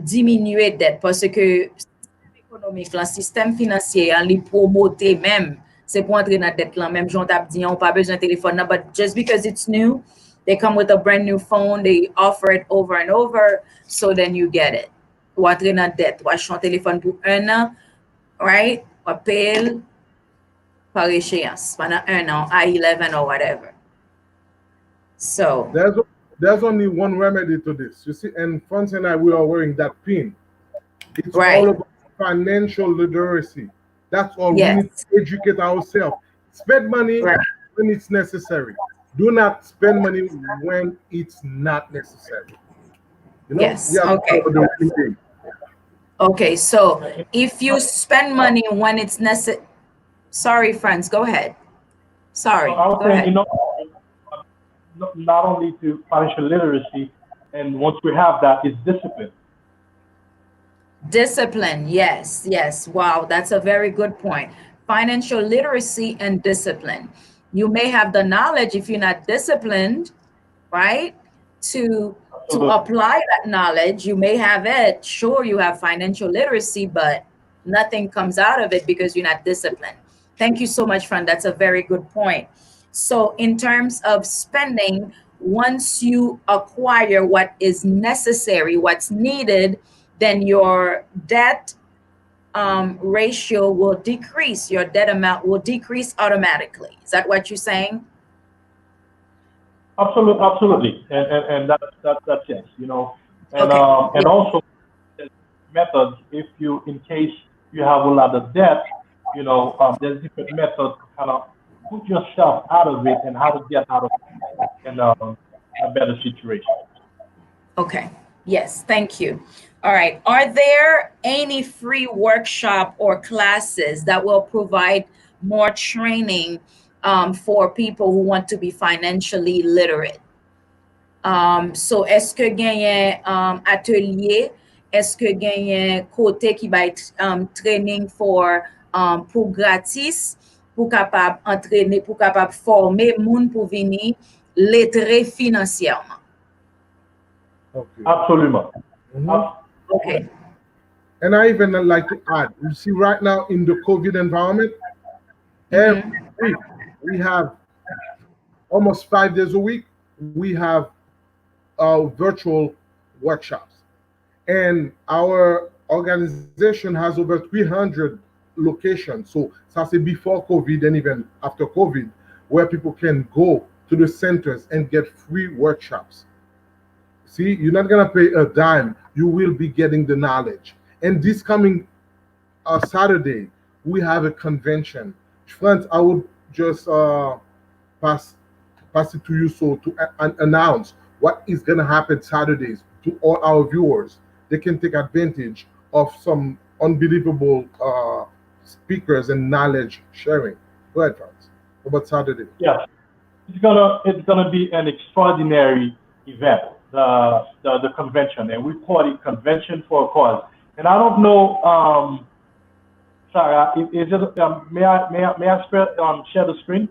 diminuer dette? Parce que système économique, le système financier, il promote même, c'est pour entrer dans dette là, même j'en t'a dit, on pas besoin de téléphone, but just because it's new, they come with a brand new phone, they offer it over and over, so then you get it. Ou entrer dans dette, ou acheter un téléphone pour un an, right? Ou payer par échéance pendant un an, I-11 or whatever. So There's only one remedy to this. You see, and Franz and I, we are wearing that pin. It's Right. all about financial literacy. That's all. Yes. We need to educate ourselves. Spend money Right. when it's necessary. Do not spend money when it's not necessary. You know? Yes, You have to okay. follow the winning game. Okay, so if you spend money when it's necessary, sorry, friends, go ahead. Sorry, I was go saying, ahead. you know, not only to financial literacy, and once we have that, it's discipline. Discipline, yes, yes. Wow, that's a very good point. Financial literacy and discipline. You may have the knowledge if you're not disciplined, right? To Absolutely. apply that knowledge, you may have it. Sure, you have financial literacy, but nothing comes out of it because you're not disciplined. Thank you so much, friend. That's a very good point. So, in terms of spending, once you acquire what is necessary, what's needed, then your debt ratio will decrease. Your debt amount will decrease automatically. Is that what you're saying? Absolutely, and that's yes, you know, and Okay. and also there's methods if you, in case you have a lot of debt, you know, there's different methods to kind of put yourself out of it and how to get out of it in a better situation. Okay. Yes, thank you. All right. Are there any free workshop or classes that will provide more training for people who want to be financially literate? So, est-ce que gagne atelier? Est-ce que gagne côté qui va être training pour gratis, pour capable entraîner, pour capable former moun pour venir lettré financièrement? Okay. Absolument. Mhm. Okay. And I even like to add, you see, right now in the COVID environment, every week we have almost 5 days a week, we have virtual workshops. And our organization has over 300 locations. So that's before COVID and even after COVID, where people can go to the centers and get free workshops. See, you're not gonna pay a dime. You will be getting the knowledge. And this coming Saturday, we have a convention. Friends, I would just pass it to you so to announce what is gonna happen Saturdays to all our viewers. They can take advantage of some unbelievable speakers and knowledge sharing. Go ahead, Franz. What about Saturday? Yes, it's gonna be an extraordinary event, the convention, and we call it Convention for a Cause. And I don't know, Sarah, is it may I share the screen?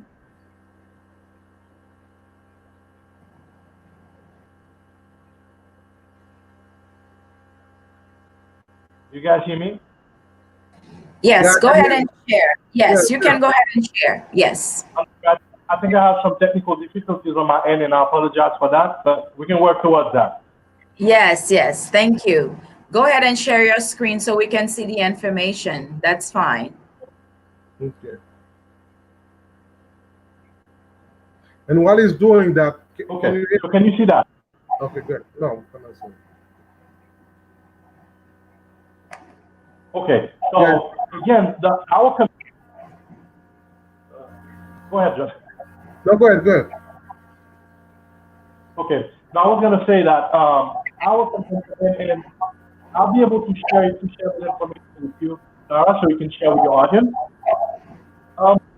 You guys hear me? Yes, Yeah, go I ahead hear and share. Yes, Yeah, you can go ahead and share. Yes. I think I have some technical difficulties on my end, and I apologize for that, but we can work towards that. Yes, yes. Thank you. Go ahead and share your screen so we can see the information. That's fine. Okay. And while he's doing that, can Okay, you hear? so can you see that? Okay, good. No, I'm not seeing. Okay, so again, go ahead, John. No, go ahead, go ahead. Okay, now I was going to say that and I'll be able to share this information with you, Sarah, so you can share with your audience.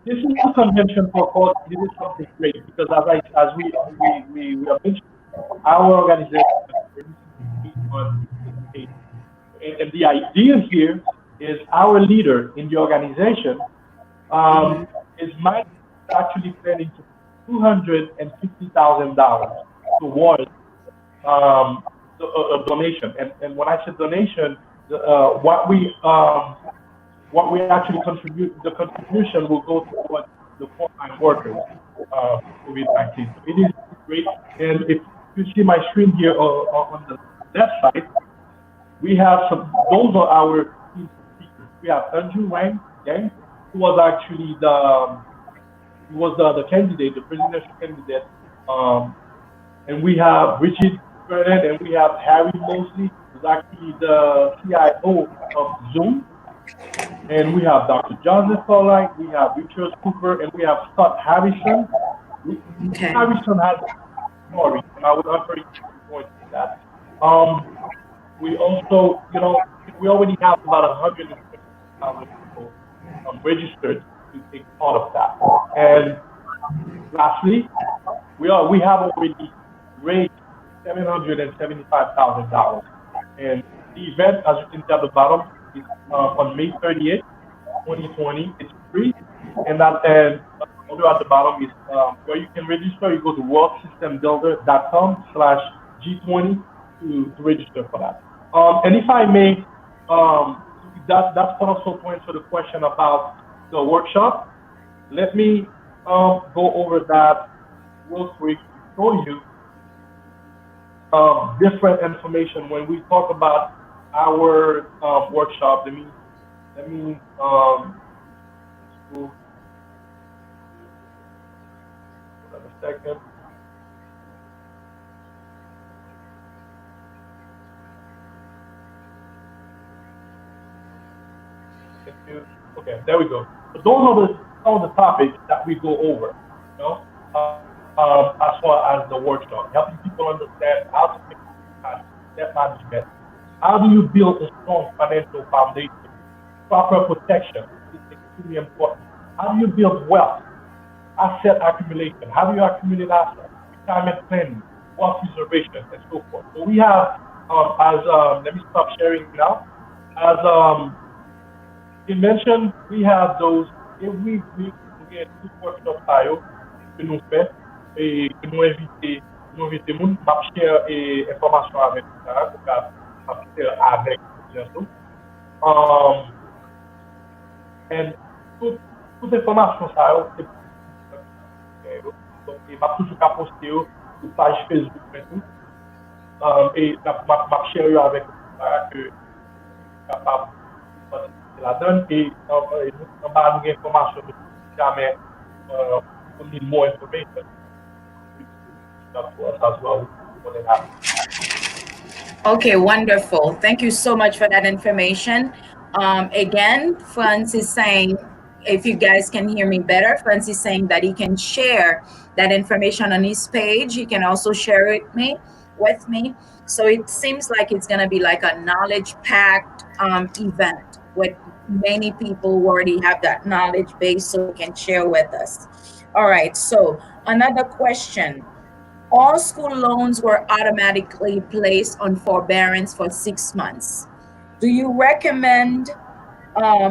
This is a convention for cause. This is something great because as we are mentioning, our organization and the idea here is our leader in the organization is actually planning to $250,000 towards a donation. And when I said donation, what we actually contribute, the contribution will go towards the frontline workers COVID-19. So it is great. And if you see my screen here on the left side, we have those are our key speakers. We have Andrew Wang, who was actually the candidate, the presidential candidate. And we have Richard Burnett, and we have Harry Mosley, who's actually the CIO of Zoom. And we have Dr. Joseph Follight, we have Richard Cooper, and we have Scott Harrison. Okay. Harrison has a story, and I would encourage you to go into that. We also, we already have about 150,000 people registered to take part of that. And lastly, we have already raised $775,000. And the event, as you can see at the bottom, is on May 30th, 2020. It's free, and also at the bottom is where you can register. You go to worldsystembuilder.com/G20 to register for that. And if I may, that's also to answer the question about the workshop. Let me go over that real quick to show you different information when we talk about our workshop. Let me hold on a second. Okay, there we go. So those are some of the topics that we go over, as far as the workshop, helping people understand how to make debt management. How do you build a strong financial foundation? Proper protection is extremely important. How do you build wealth? Asset accumulation. How do you accumulate assets? Retirement planning, wealth preservation, and so forth. So we have, let me stop sharing now. As you mentioned, we have those every week. We get two workshops que nous fait et que nous invitons moun pour share information avec avec bientôt. And toute information ça donc il va toujours poster sur page Facebook et tout. Et m'a share avec que capable la donne et on va nous information jamais on need more information. That's as well what it happens. Okay, wonderful. Thank you so much for that information. Again, Franz is saying, if you guys can hear me better, Franz is saying that he can share that information on his page. He can also share it with me. So it seems like it's going to be like a knowledge-packed event with many people who already have that knowledge base so they can share with us. All right, so another question. All school loans were automatically placed on forbearance for 6 months. Do you recommend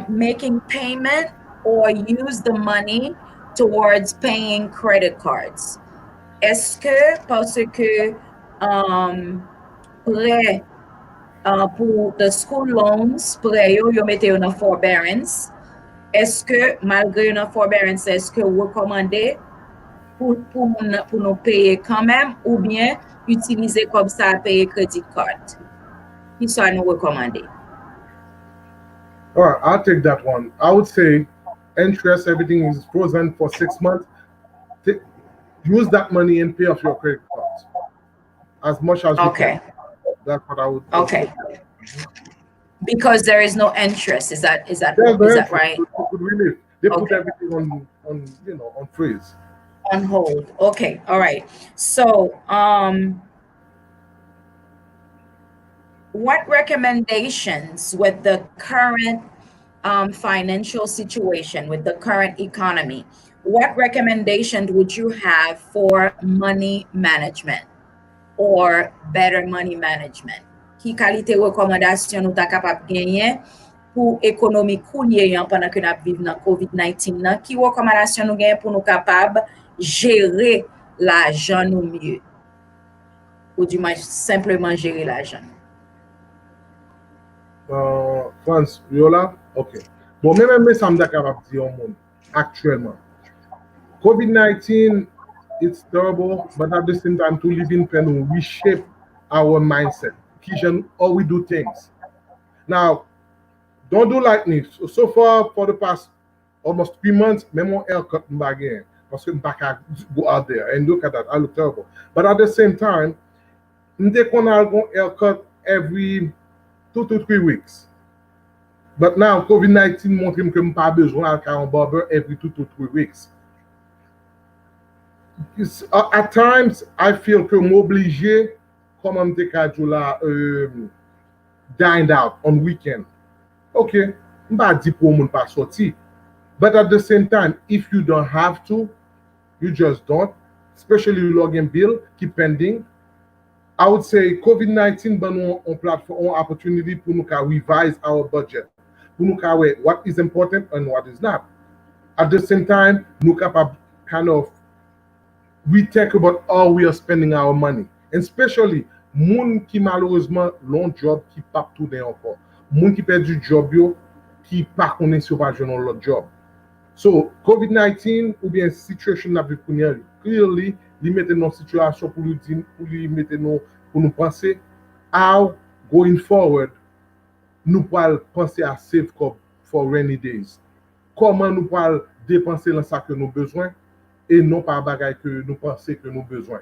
making payment or use the money towards paying credit cards? Est-ce que parce que prêt pour the school loans, prêt yo mette yo dans forbearance, est-ce que malgré une forbearance, est-ce que vous recommandez pour nous payer quand même ou bien utiliser comme ça payer credit card? Qui ça nous recommander? All right, I'll take that one. I would say interest, everything is frozen for 6 months. Use that money and pay off your credit cards as much as you can. That's what I would do. Okay. Because there is no interest. Is that right? They put everything on freeze. On hold. Okay. All right. So, what recommendations with the current financial situation, with the current economy, what recommendations would you have for money management or better money management? Qui qualité recommandation nous ta capable gagner pour économie coulée pendant que nous vivons dans COVID-19 là, qui recommandation nous gagne pour nous capable gérer l'argent nous mieux ou du moins simplement gérer l'argent. France, Yola, ok. Bon, même ça me capable de dire au monde actuellement. COVID-19, it's terrible, but at the same time, to live in pen, reshape our mindset, how we do things. Now, don't do like me. So far, for the past almost 3 months, même mon haircut again. Parce que I can go out there and look at that. I look terrible. But at the same time, dès qu'on a un haircut every 2 to 3 weeks. But now, COVID-19 montre que je n'ai pas besoin d'un barber every 2 to 3 weeks. At times, I feel que m'obligé, comme on te dined out on weekend. Okay, je ne pas dire pour mon pas sortir. But at the same time, if you don't have to, you just don't. Especially login bill, keep pending. I would say COVID-19 ban on platform on opportunity pour nous revise our budget. Pour nous what is important and what is not. At the same time, nous capable kind of we think about how we are spending our money. And especially moun qui malheureusement long job qui pas tout dans encore. Moun qui perd du job yo qui pas connaît sur pas joindre l'autre job. So COVID-19 ou bien situation n'a vu clearly li mette dans situation pour lui mettre pour nous penser how going forward nous pouvons penser à save for rainy days. Comment nous pouvons dépenser dans ça que nous besoin et non pas bagaille que nous pensons que nous besoin.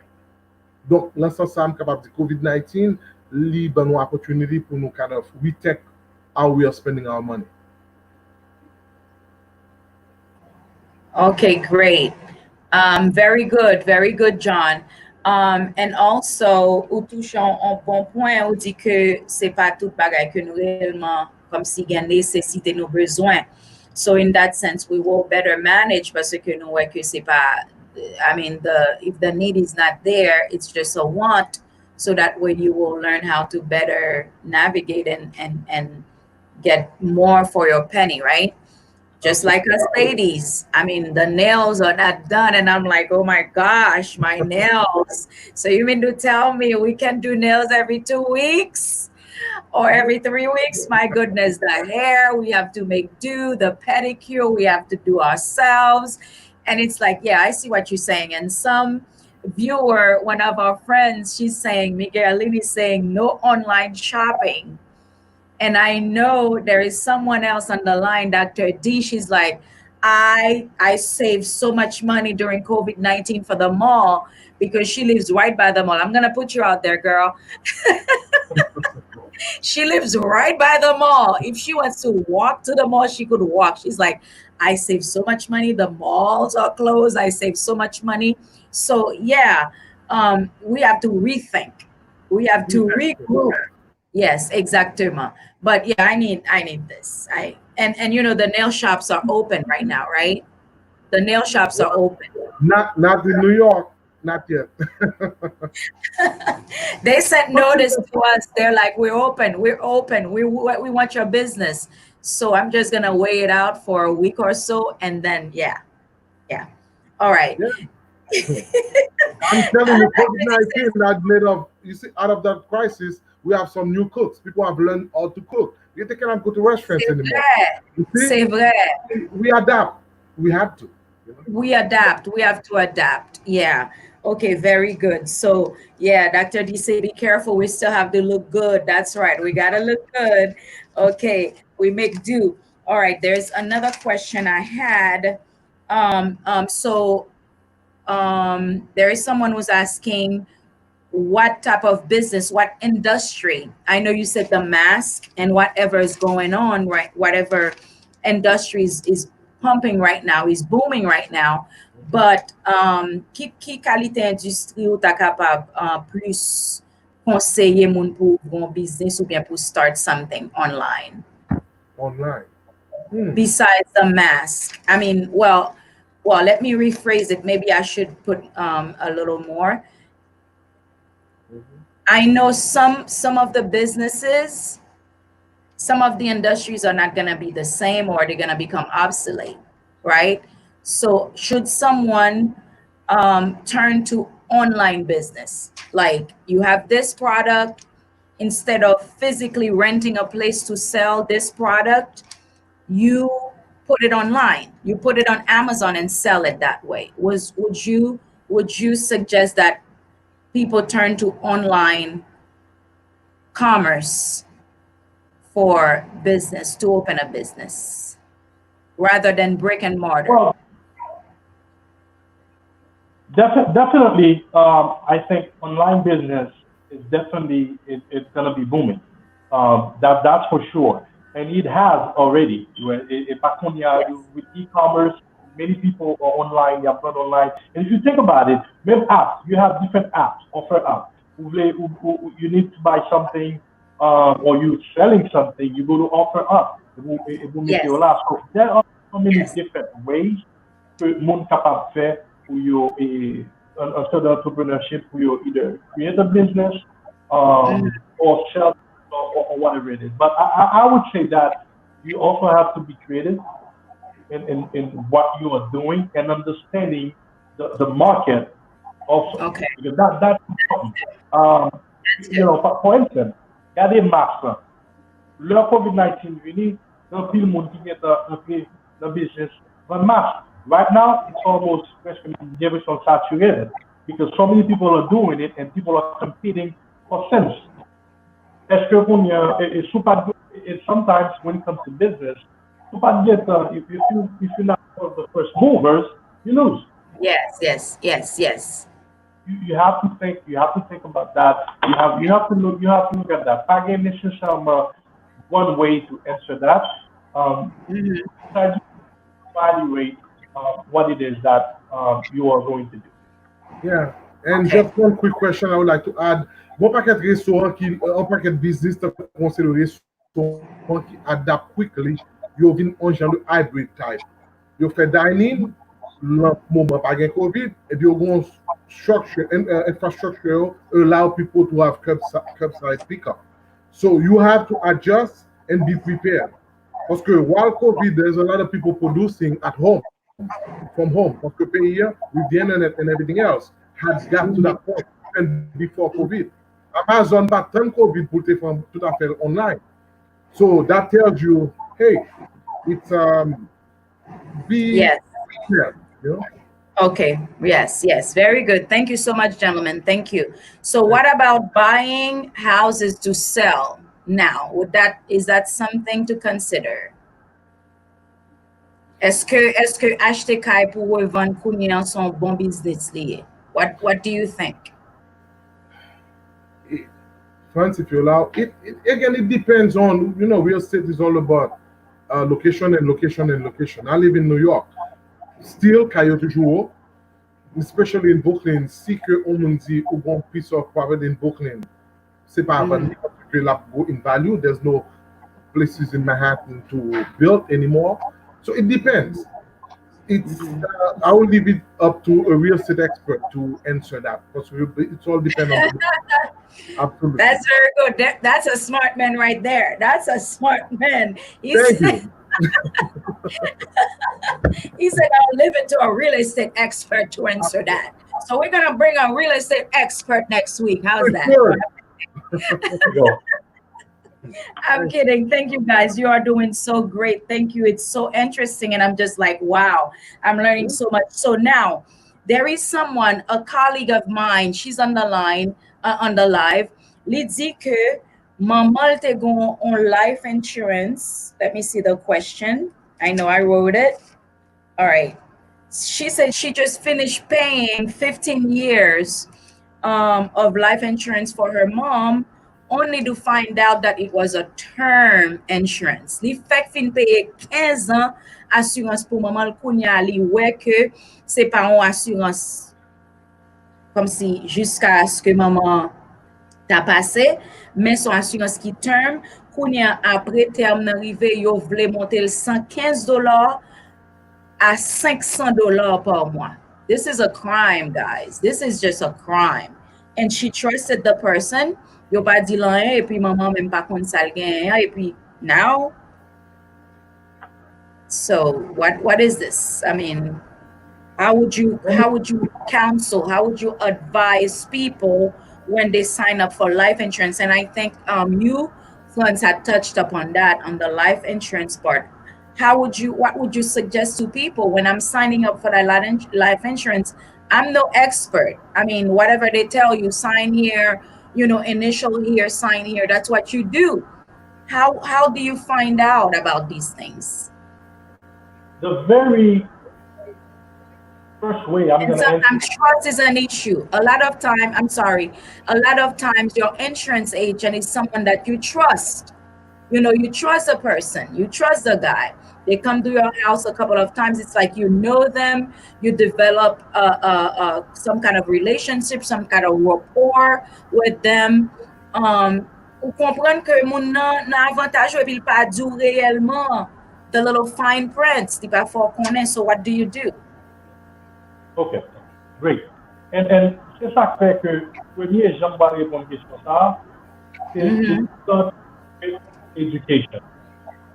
Donc dans ce sens capable de COVID-19 li ban nous opportunity pour nous kind of rethink how we are spending our money. Okay, great. Very good, John. And also, ou touchons un bon point, ou dit que c'est pas tout bagay que nous réellement, comme si il y a nécessité nos besoins. So in that sense, we will better manage parce que nous voyons que c'est pas, I mean, if the need is not there, it's just a want. So that way you will learn how to better navigate and get more for your penny, right? Just like us ladies. I mean, the nails are not done. And I'm like, oh my gosh, my nails. So you mean to tell me we can do nails every 2 weeks or every 3 weeks? My goodness, the hair, we have to make do, the pedicure, we have to do ourselves. And it's like, yeah, I see what you're saying. And some viewer, one of our friends, she's saying, Miguelini is saying no online shopping. And I know there is someone else on the line, Dr. D. She's like, I saved so much money during COVID-19 for the mall because she lives right by the mall. I'm going to put you out there, girl. She lives right by the mall. If she wants to walk to the mall, she could walk. She's like, I saved so much money. The malls are closed. I saved so much money. So, yeah, we have to rethink. We have to regroup. Yes, exactement. But yeah, I need this. And you know the nail shops are open right now, right? The nail shops are open. Not in New York, not yet. They sent notice to us. They're like, we're open. We want your business. So I'm just gonna wait it out for a week or so, and then yeah. All right. Yeah. I'm telling you, COVID-19 that made of. You see, out of that crisis, we have some new cooks. People have learned how to cook. They cannot go to restaurants anymore. C'est vrai. We adapt. We have to. We adapt. We have to adapt. Yeah. Okay, very good. So, yeah, Dr. D say, be careful. We still have to look good. That's right. We got to look good. Okay, we make do. All right, there's another question I had. There is someone who's asking, what type of business, what industry? I know you said the mask and whatever is going on, right? Whatever industry is pumping right now, is booming right now. But qui qualité industrie ou ta capable plus conseiller moun pour bon business ou bien pour start something online? Online. Besides the mask. I mean, well, let me rephrase it. Maybe I should put a little more. I know some of the businesses some of the industries are not going to be the same, or they're going to become obsolete, right? So should someone turn to online business? Like, you have this product, instead of physically renting a place to sell this product, you put it online, you put it on Amazon and sell it that way. Would you suggest that people turn to online commerce for business, to open a business, rather than brick and mortar? Well, definitely, I think online business is definitely it's gonna be booming. That's for sure, and it has already. Yes. With e-commerce, many people are online. They upload online, and if you think about it, même apps, you have different apps, offer apps. You need to buy something, or you're selling something, you go to offer up. It will make Yes. you laugh. So there are so many Yes. different ways que moun kapab fè pou yo an sort of entrepreneurship pou yo either create a business Mhm. or sell or whatever it is. But I would say that you also have to be creative in what you are doing and understanding the market also. Okay. Because that's important. That's good. For instance, gade Max lan. Le COVID-19 vini, nan pil moun ki get the business. But Max, right now, it's almost saturated because so many people are doing it and people are competing for cents. Est-ce que qu'on y a, sometimes when it comes to business, sou pa get, if you're not one of the first movers, you lose. Yes. You have to think about that. You have to look at that. Pas gen nécessairement one way to answer that. Mhm. Try to evaluate what it is that you are going to do. Yeah. And Okay. just one quick question I would like to add. Bon paquet restaurant qui, un paquet business te conseille le restaurant qui adapt quickly, yo vin en genre de hybrid type. Yo fait dining, le moment pas gen COVID, et puis yo gon structure, infrastructure allow people to have curbside pickup. So you have to adjust and be prepared. Parce que while COVID, there's a lot of people producing at home, from home. Parce que pays here, with the internet and everything else, has got to that point, and before COVID. Amazon pas tant COVID pour te faire tout à fait online. So that tells you, hey, it's be Yes. prepared, you know? Okay. Yes. Very good. Thank you so much, gentlemen. Thank you. So what about buying houses to sell now? Is that something to consider? Est-ce que acheter kay pour revendre kounye son bon business lié? What do you think? France, if you allow it, again, it depends on, real estate is all about location and location and location. I live in New York. Still, Coyote Jouo, especially in Brooklyn, si que on nous dit ou bon piece of property in Brooklyn, c'est pas Mhm. que la go in value. There's no places in Manhattan to build anymore. So it depends. It's I will leave it up to a real estate expert to answer that because it's all depends on the absolutely. That's very good. That's a smart man right there. That's a smart man. Thank you. He said, I'll leave it to a real estate expert to answer that. So we're going to bring a real estate expert next week. How's that? Sure. I'm kidding. Thank you, guys. You are doing so great. Thank you. It's so interesting. And I'm just like, wow, I'm learning so much. So now there is someone, a colleague of mine, she's on the line, on the live. Li di que maman te gon on life insurance. Let me see the question. I know I wrote it. All right. She said she just finished paying 15 years of life insurance for her mom, only to find out that it was a term insurance. Li fek fin paye 15 ans assurance pour maman kounya li wè que c'est pas une assurance comme si jusqu'à ce que maman t'a passé, mais son assurance qui term kounya après terme nan rive yo vle monter le $115 à $500 par mois. This is a crime, guys. This is just a crime. And she trusted the person. Yo pa di lan et puis maman même pas kon sal gen et puis Now, so what is this? I mean, how would you counsel, how would you advise people when they sign up for life insurance? And I think you, Florence, had touched upon that on the life insurance part. What would you suggest to people when I'm signing up for that life insurance? I'm no expert. I mean, whatever they tell you, sign here, initial here, sign here, that's what you do. How do you find out about these things? The very first way I'm And going to answer. sometimes trust is an issue. A lot of times your insurance agent is someone that you trust. You trust a person, you trust the guy. They come to your house a couple of times. It's like you know them, you develop some kind of relationship, some kind of rapport with them. Ou comprendre que moun nan avantage ou epi l pa dou réellement the little fine prints, di pa fò konen, so what do you do? OK, great. And c'est ça qui fait que, premier, j'aime pas répondre à question ça, c'est start with education.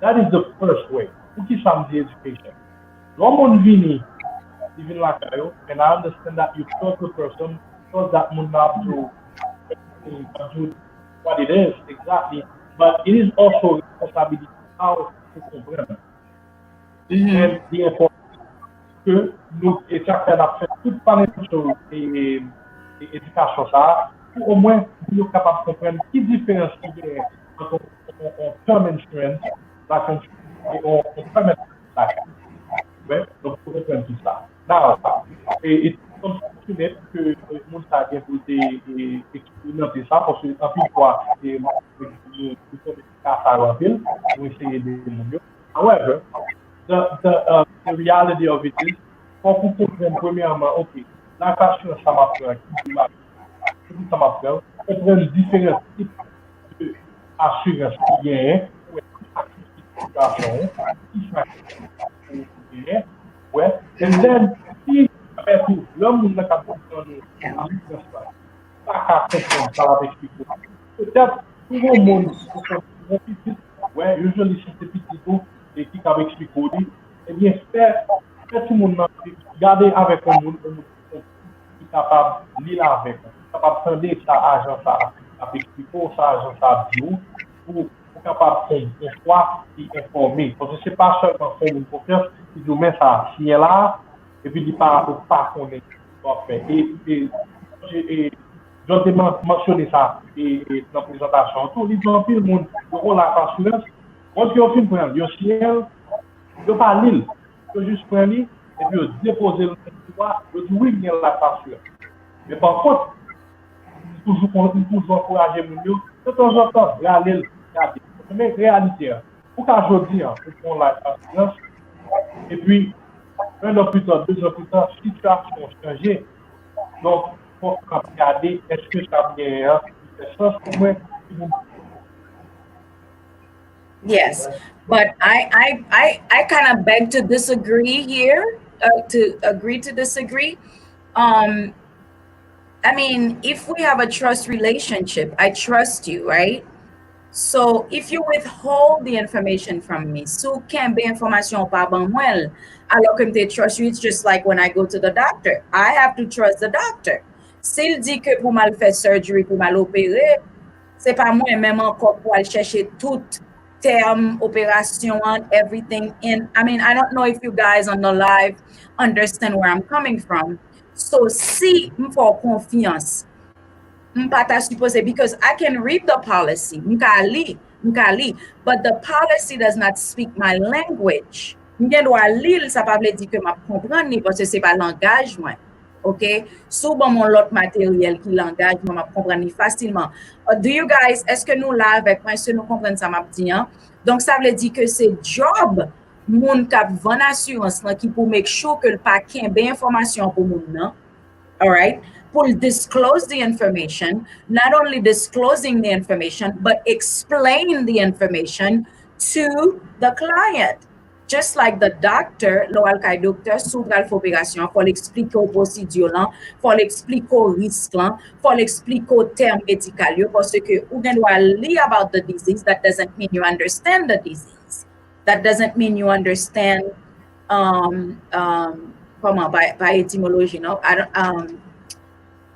That is the first way. Pour qui ça me dit education? L'homme vini, il vient la caillou, and I understand that you trust the person, trust that moun not to do what it is exactly, but it is also responsibility how to comprendre. And the important que nous, et chaque fois, on a fait toute financial et éducation ça, pour au moins nous capables de comprendre qui différence il y a entre on term insurance, life insurance, et on permet life. Ouais, donc pour comprendre tout ça. Now, et comme tu dis que le monde a bien pour expérimenter ça, parce que en plus fois, nous sommes capables en ville pour essayer de le. However, the reality of it is, quand vous comprenez premièrement, OK, la passion, ça m'a fait, ça m'a fait, on prend différents types d'assurance qui est, ouais, and then, si, après tout, l'homme n'a pas compris pas comprendre ça avec lui. Peut-être, tout le monde, ouais, usually, c'est petit tout, et qui avec expliqué, eh bien, faire tout le monde, garder avec un monde, qui est capable de lire avec, capable de prendre sa agence, avec expliquer sa agence, pour capable de fois et informer. Parce que ce n'est pas seulement faire une confiance, il doit mettre ça, si elle est là, et puis il ne pas qu'on est fait. Et j'ai mentionné ça et dans la présentation, tout le monde, le monde, le rôle de l'assurance, quand tu as fait prendre, le ciel, il pas l'île, il juste prendre et puis déposer le territoire, il dit oui, il y a la assurance. Mais par contre, toujours encourager les gens, de temps en temps, regarder. Mais réalité, pour qu'aujourd'hui, on la assurance, et puis, un an plus tard, 2 ans plus tard, situation changée. Donc, il faut regarder, est-ce que ça vient, pour moi, Yes, but I kind of beg to disagree here, to agree to disagree. I mean, if we have a trust relationship, I trust you, right? So if you withhold the information from me, so can be information pa ban mwen, alors que me trust you, it's just like when I go to the doctor. I have to trust the doctor. S'il dit que pour mal faire surgery, pour mal opérer, c'est pas moi même encore pour aller chercher tout term, opération, everything in. I mean, I don't know if you guys on the live understand where I'm coming from. So si m for confiance, m pa ta supposé, because I can read the policy, m ka li, but the policy does not speak my language. M gen do a li, sa pa vle di ke ma kompren ni, parce se pa langage mwen. OK? Sou bon mon lot matériel qui langage, moi comprendre ni facilement. Do you guys, est-ce que nous là avec moi, est-ce que nous comprenons ça m'a dit, hein? Donc ça veut dire que c'est job moun k'ap vend assurance là qui pour make sure que le pa kembe information pour moun nan. All right? Pour disclose the information, not only disclosing the information, but explain the information to the client. just like the doctor, l'oral kay docteur, sou pral fè opération, faut l'expliquer au procédure lan, faut l'expliquer au risque lan, faut l'expliquer au terme médical yo, parce que ou gen doit li about the disease, that doesn't mean you understand the disease. That doesn't mean you understand by etymology, no? I don't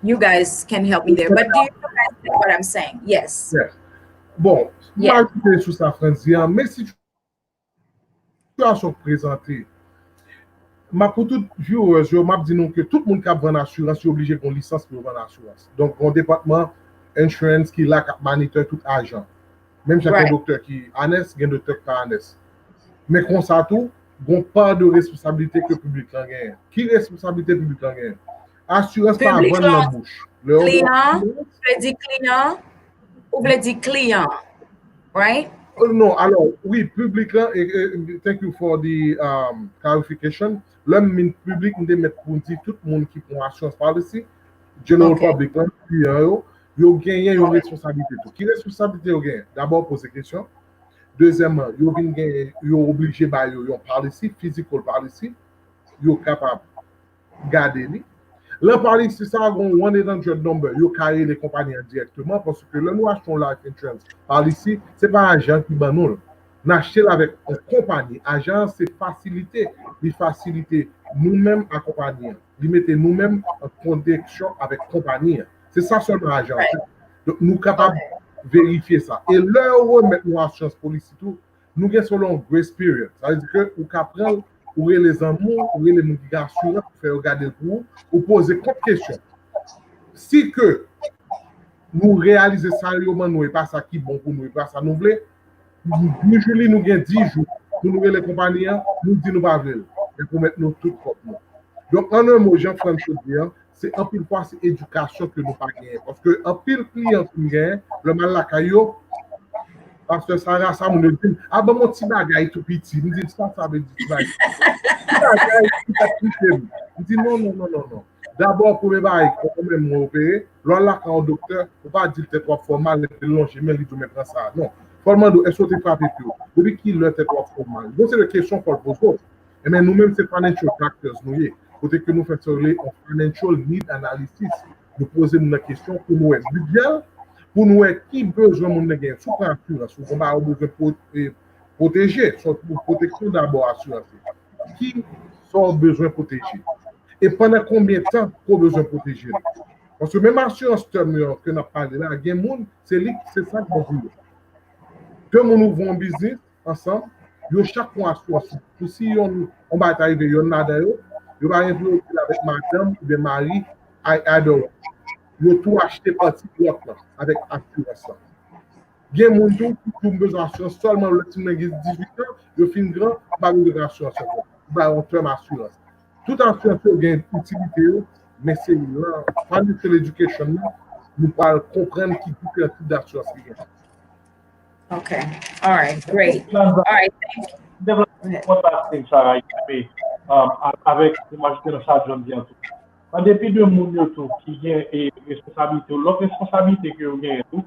you guys can help me there. But do you guys get what I'm saying? Yes. Yes. Bon, Yeah. ma sou sa Franzian, mais situation présentée, ma pour tout viewers, je m'a dit non que tout le monde qui a une assurance est obligé qu'on licence pour une assurance. Donc, un département insurance qui là qui moniteur tout agent. Même chaque Right. docteur qui ANES, il y a un docteur qui ANES. Mais comme ça tout, bon pas de responsabilité que le public en gagne. Qui responsabilité public en gagne? Assurance pas Public vendre lan, la bouche. Le client, vle di client, ou vle di client, right? No, alors, oui, public là, thank you for the clarification. L'homme min public, nous devons mettre pour dire tout le monde qui prend assurance policy, general Okay. public là, client yo gagne une responsabilité. Qui responsabilité yo gagne? D'abord poser question. Deuxièmement, yo vinn gagne yo obligé ba yo yon policy, physical policy, yo capable garder li. Là, par ici, ça a un 1-800 number, yo carré les compagnies directement parce que là, nous achetons life insurance. Par ici, c'est pas agent qui ban nous. Nous achetons avec une compagnie. Agent, c'est faciliter. Il faciliter nous-mêmes à compagnie. Il mettre nous-mêmes en connexion avec compagnie. C'est ça seulement agent. Right. Donc, nous sommes capables de vérifier ça. Et là où on met nous assurance police tout, nous avons selon grace period. Ça veut dire que nous capable ou les amours, ou les modifications pour faire regarder pour ou poser comme question. Si que nous réalisons ça, nous et pas ça qui est bon pour nous et pas ça nous voulons, nous Julie nous gagne 10 jours pour nous les compagnies, nous dit nous pas veulent et pour mettre nous tout propre. Donc en un mot, Jean-François dire, c'est un pile fois c'est éducation que nous pas gagner parce que un pile client qui gagne le mal la caillou parce que ça ça me dit ah ben mon petit bagage tout petit, me dit ça veut dire petit bagage. Il dit non. D'abord, pour les bails, quand même opérer, là, quand un docteur, il ne faut pas dire que tu es trop formal, tu es long, mais il te met ça. Non. Formal, est-ce que tu es frappé tout? Depuis qu'il est trop formal. Donc, c'est la question qu'on pose. Et mais nous-mêmes, c'est financial factors, nous, côté que nous faisons un financial need analysis, nous posons une question pour nous être budget, pour nous être qui besoin de gagner, sous assurance, on va besoin de protéger, pour protection d'abord assurance. Qui sont besoin de protéger? Et pendant combien de temps qu'on a besoin de protéger? Parce que même assurance terme que nous avons parlé là, c'est ça qu'on veut. Deux nous ouvrons un business ensemble, chaque mois assurance. Si on va arriver, on a d'ailleurs, on va inclure avec madame ou bien mari, adore. Ils ont tout acheté parti avec assurance. Il y a des gens qui ont besoin d'assurance seulement le petit 18 ans, ils finissent grand, pas de assurance. On terme assurance. Tout assurance a une utilité, mais c'est là, pendant que l'éducation, nous parlons comprendre qui tout le type d'assurance. Okay. All right. Great. All right. Thank you. One last thing, Sarah, avec l'imaginaire ça, je dis en tout. En dépit de mon tout qui vient et responsabilité, l'autre responsabilité que vous gagnez tout,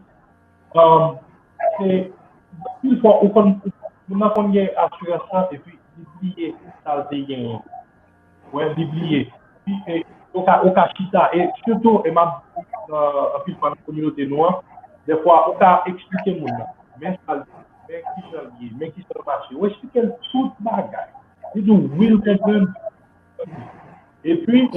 c'est une fois où on a gagné assurance et puis d'oublier ça c'est gagné. Ouais, d'oublier. Puis au cas chita et surtout et ma puis par la communauté noire, des fois on a expliqué mon mais ça mais qui se marché. On explique tout bagage. Il dit will comprendre. Et puis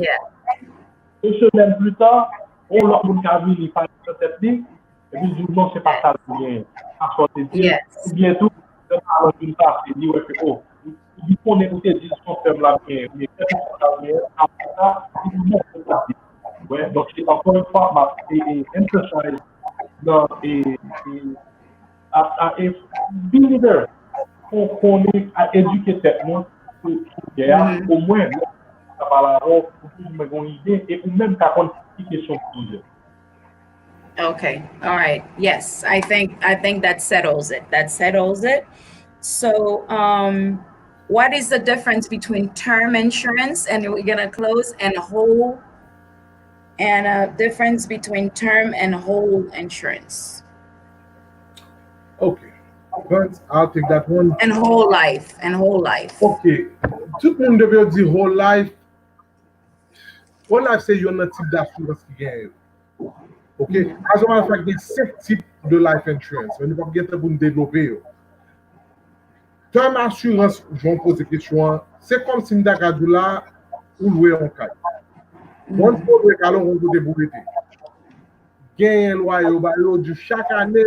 une semaine plus tard, on l'a mon cabine, il parle de cette ligne, et puis il dit non, c'est pas ça le bien. Bientôt, je parle d'une part, il dit ouais, oh, il dit qu'on est aussi dit son terme là bien, mais après ça, il dit non, c'est pas ça. Ouais, donc c'est encore une fois, et emphasize dans à be leader, qu'on est à éduquer cette monde, au moins, Okay. All right. Yes, I think that settles it. That settles it. So, what is the difference between term insurance and we're gonna close and whole, and a difference between term and whole insurance? Okay. but I'll take that one. And whole life. And whole life. Ok, tout le monde devait dire whole life c'est un type d'assurance qui gagne. Ok, as a matter of fact, il y a 5 types de life insurance. On ne peut pas bien pour nous développer. Term assurance, je vais poser question. C'est comme si nous avons là ou louer un cas. On peut louer un cas, on peut débrouiller. Gain loyer, du chaque année,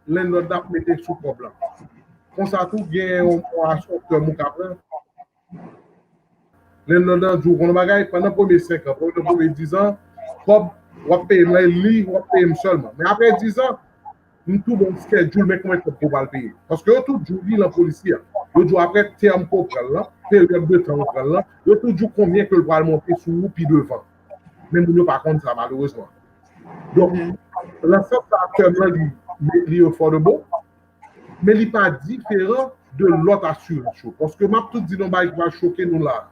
l'un d'ap mettre sous problème. Comme ça, tout gain, on a son cœur, mon caprin. L'un d'un jour, on va pendant les premiers 5 ans, pendant les premiers 10 ans, comme on va payer les lits, on va payer seulement. Mais après 10 ans, nous tout bon schedule, mais comment est-ce qu'on va le payer? Parce que tout jour, la policier, le jour après, terme qu'on prend là, période de temps qu'on prend là, le tout jour combien que le va monter sous nous, puis devant. Mais nous, par contre, ça, malheureusement. Donc, l'ensemble d'acteurs-là, il est affordable, mais il n'est pas différent de l'autre assurance. Parce que moi, tout dit, non, bah, il va choquer nous là.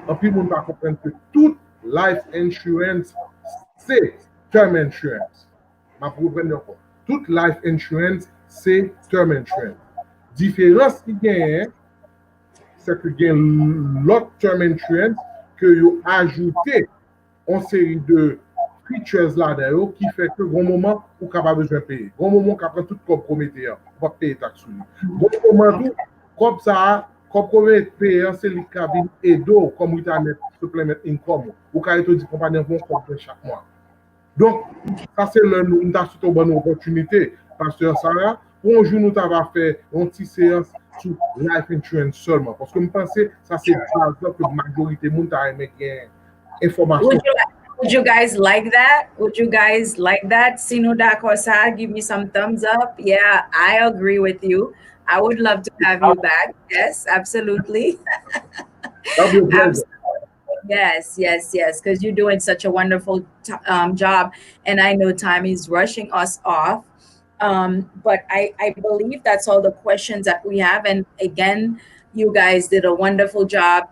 Et puis, on va comprendre que toute life insurance, c'est term insurance. Je vais vous prendre encore. Toute life insurance, c'est term insurance. Différence qui gagne, c'est que il y a l'autre term insurance que vous ajoutez une série de features là-dedans qui fait que au moment où vous avez besoin de payer, au moment où vous avez tout comme prometteur, vous va payer taxe sur lui. Au moment où, comme ça, comme prometteur, c'est le cabine et d'eau, comme retirement supplement income, ou quand il dit compagnie vont compter chaque mois. Donc, ça c'est le nous avons une bonne opportunité. Parce que ça, pour un jour, nous avons fait une petite séance sur life insurance seulement. Parce que je pense que ça c'est que la majorité de monde a aimé information. Would you guys like that? Would you guys like that? Sinoda Kosa, give me some thumbs up. Yeah, I agree with you. I would love to have you back. Yes, absolutely. That'll be a pleasure. Yes, because you're doing such a wonderful job, and I know time is rushing us off. But I believe that's all the questions that we have. And again, you guys did a wonderful job.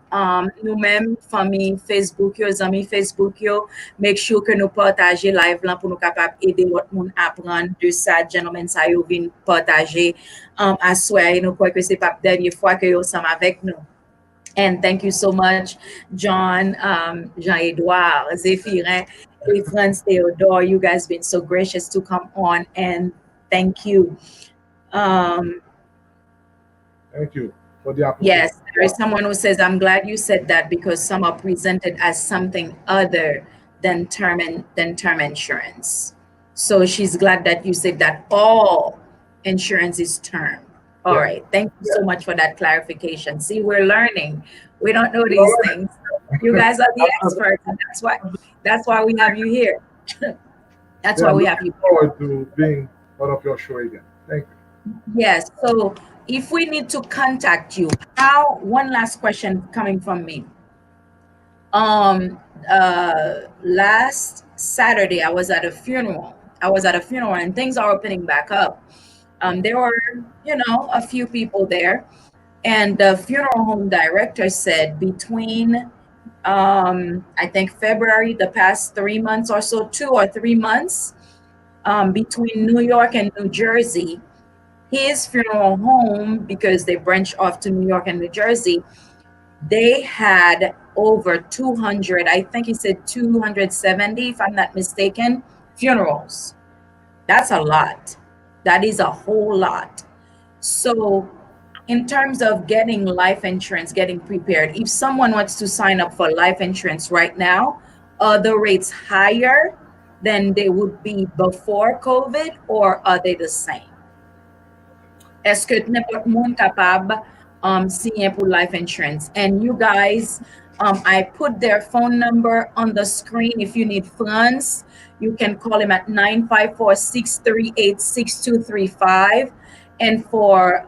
Nous-mêmes, famille Facebook, yo, amis Facebook, yo, make sure que nous partager live là pour nous capables aider l'autre monde à apprendre de ça, gentlemen, ça yo vient partager. I swear, nous croyons que c'est pas la dernière fois que yo sommes avec nous. And thank you so much, John, Jean-Edouard, Zéphirin, and Franz Theodore. You guys been so gracious to come on, and thank you. Thank you for the opportunity. Yes, there is someone who says, I'm glad you said that because some are presented as something other than term insurance. So she's glad that you said that all insurance is term. All right. Thank you so much for that clarification. See, we're learning. We don't know these things. You guys are the experts, and that's why we have you here. That's why we have you. Forward to being part of your show again. Thank you. Yes. So if we need to contact you, one last question coming from me. Last Saturday, I was at a funeral. And things are opening back up. There were, a few people there, and the funeral home director said between, I think February, the past 3 months or so, 2 or 3 months, between New York and New Jersey, his funeral home, because they branch off to New York and New Jersey, they had over 200, I think he said 270, if I'm not mistaken, funerals. That's a lot. That is a whole lot. So in terms of getting life insurance, getting prepared, if someone wants to sign up for life insurance right now, are the rates higher than they would be before COVID, or are they the same? Est-ce que n'importe monde capable signer pour life insurance? And you guys, I put their phone number on the screen. If you need funds, you can call him at 954-638-6235. And for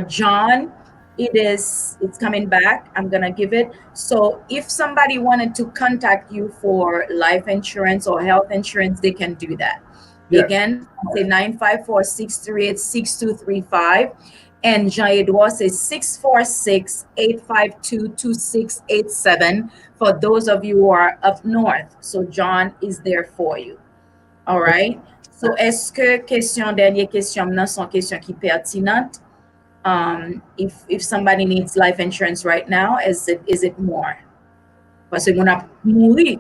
John, it's coming back. I'm gonna give it. So if somebody wanted to contact you for life insurance or health insurance, they can do that. Yes. Again, say 954-638-6235. And Jean-Edouard says 646-852-2687 for those of you who are up north. So John is there for you. All right. So, est-ce que dernière question, non, sont questions qui pertinentes? If somebody needs life insurance right now, is it more? Parce que on a mouru,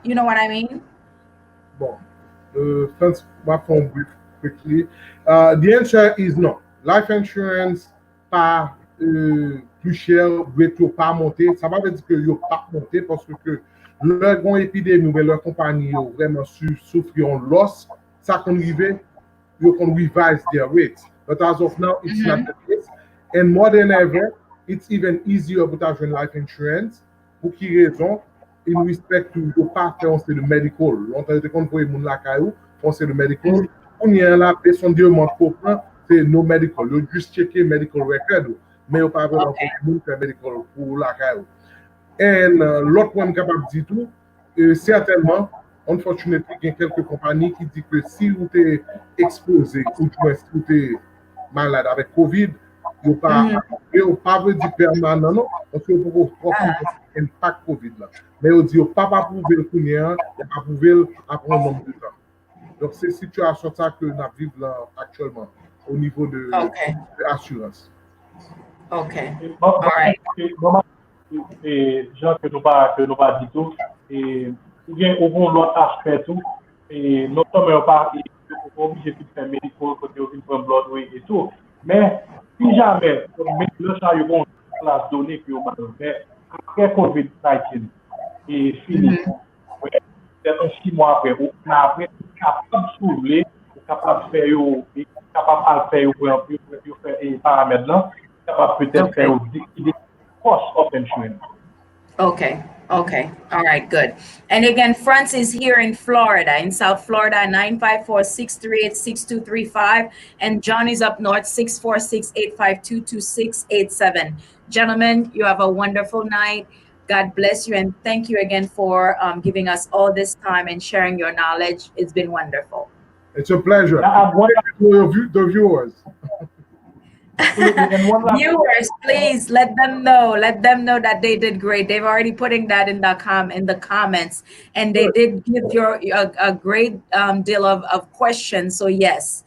you know what I mean? Bon, first, my phone brief quickly. The answer is no. Life insurance pas plus cher, retro pas monter. Ça va veut dire que yo pas monter parce que leur grand épidémie, mais leur compagnie yo vraiment souffrir en loss, ça qu'on arrive, you can revise their rates. But as of now, it's not the case. And more than ever, it's even easier to have life insurance. Pour qui raison? In respect to your partner, on sait le medical. Longtemps, tu comptes pour les gens la caillou, on sait le medical. On y a là, personne de demande pour prendre, c'est no medical. You juste checker medical record, mais on pas vraiment pour les gens faire medical pour la caillou. Et l'autre point capable de dire tout, certainement, unfortunately, il y a quelques compagnies qui disent que si vous êtes exposé ou si vous êtes malade avec COVID, vous ne pas dire permanent, non, parce que vous pouvez impact COVID là. Mais on dit pas prouver le premier, pas prouver après un nombre de temps. Donc c'est cette situation ça que nous vivons là actuellement au niveau de l'assurance. OK. All right. Et Jean que nous pas dit tout et bien au bon l'autre aspect tout et non seulement pas obligé de faire médical côté au prendre blood et tout mais si jamais le ça y bon place donnée que mais après COVID-19 et fini c'est un 6 mois après ou après capable de soulever capable de faire capable de faire pour faire les paramètres là capable peut-être faire des cost of insurance. Okay. All right, good. And again, France is here in Florida, in South Florida, 954-638-6235. And John is up north, 646-852-2687. Gentlemen, you have a wonderful night. God bless you. And thank you again for giving us all this time and sharing your knowledge. It's been wonderful. It's a pleasure. The viewers. Viewers, please let them know that they did great. They've already putting that in the comments, and they did give a great deal of questions. So yes,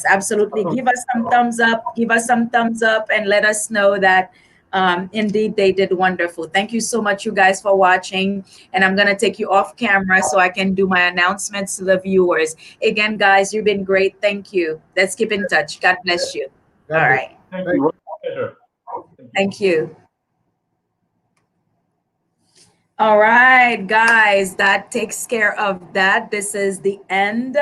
absolutely. Give us some thumbs up, and let us know that indeed they did wonderful. Thank you so much, you guys, for watching. And I'm gonna take you off camera so I can do my announcements to the viewers. Again, guys, you've been great. Thank you. Let's keep in touch. God bless you. All right. Thank you. All right, guys, that takes care of that. This is the end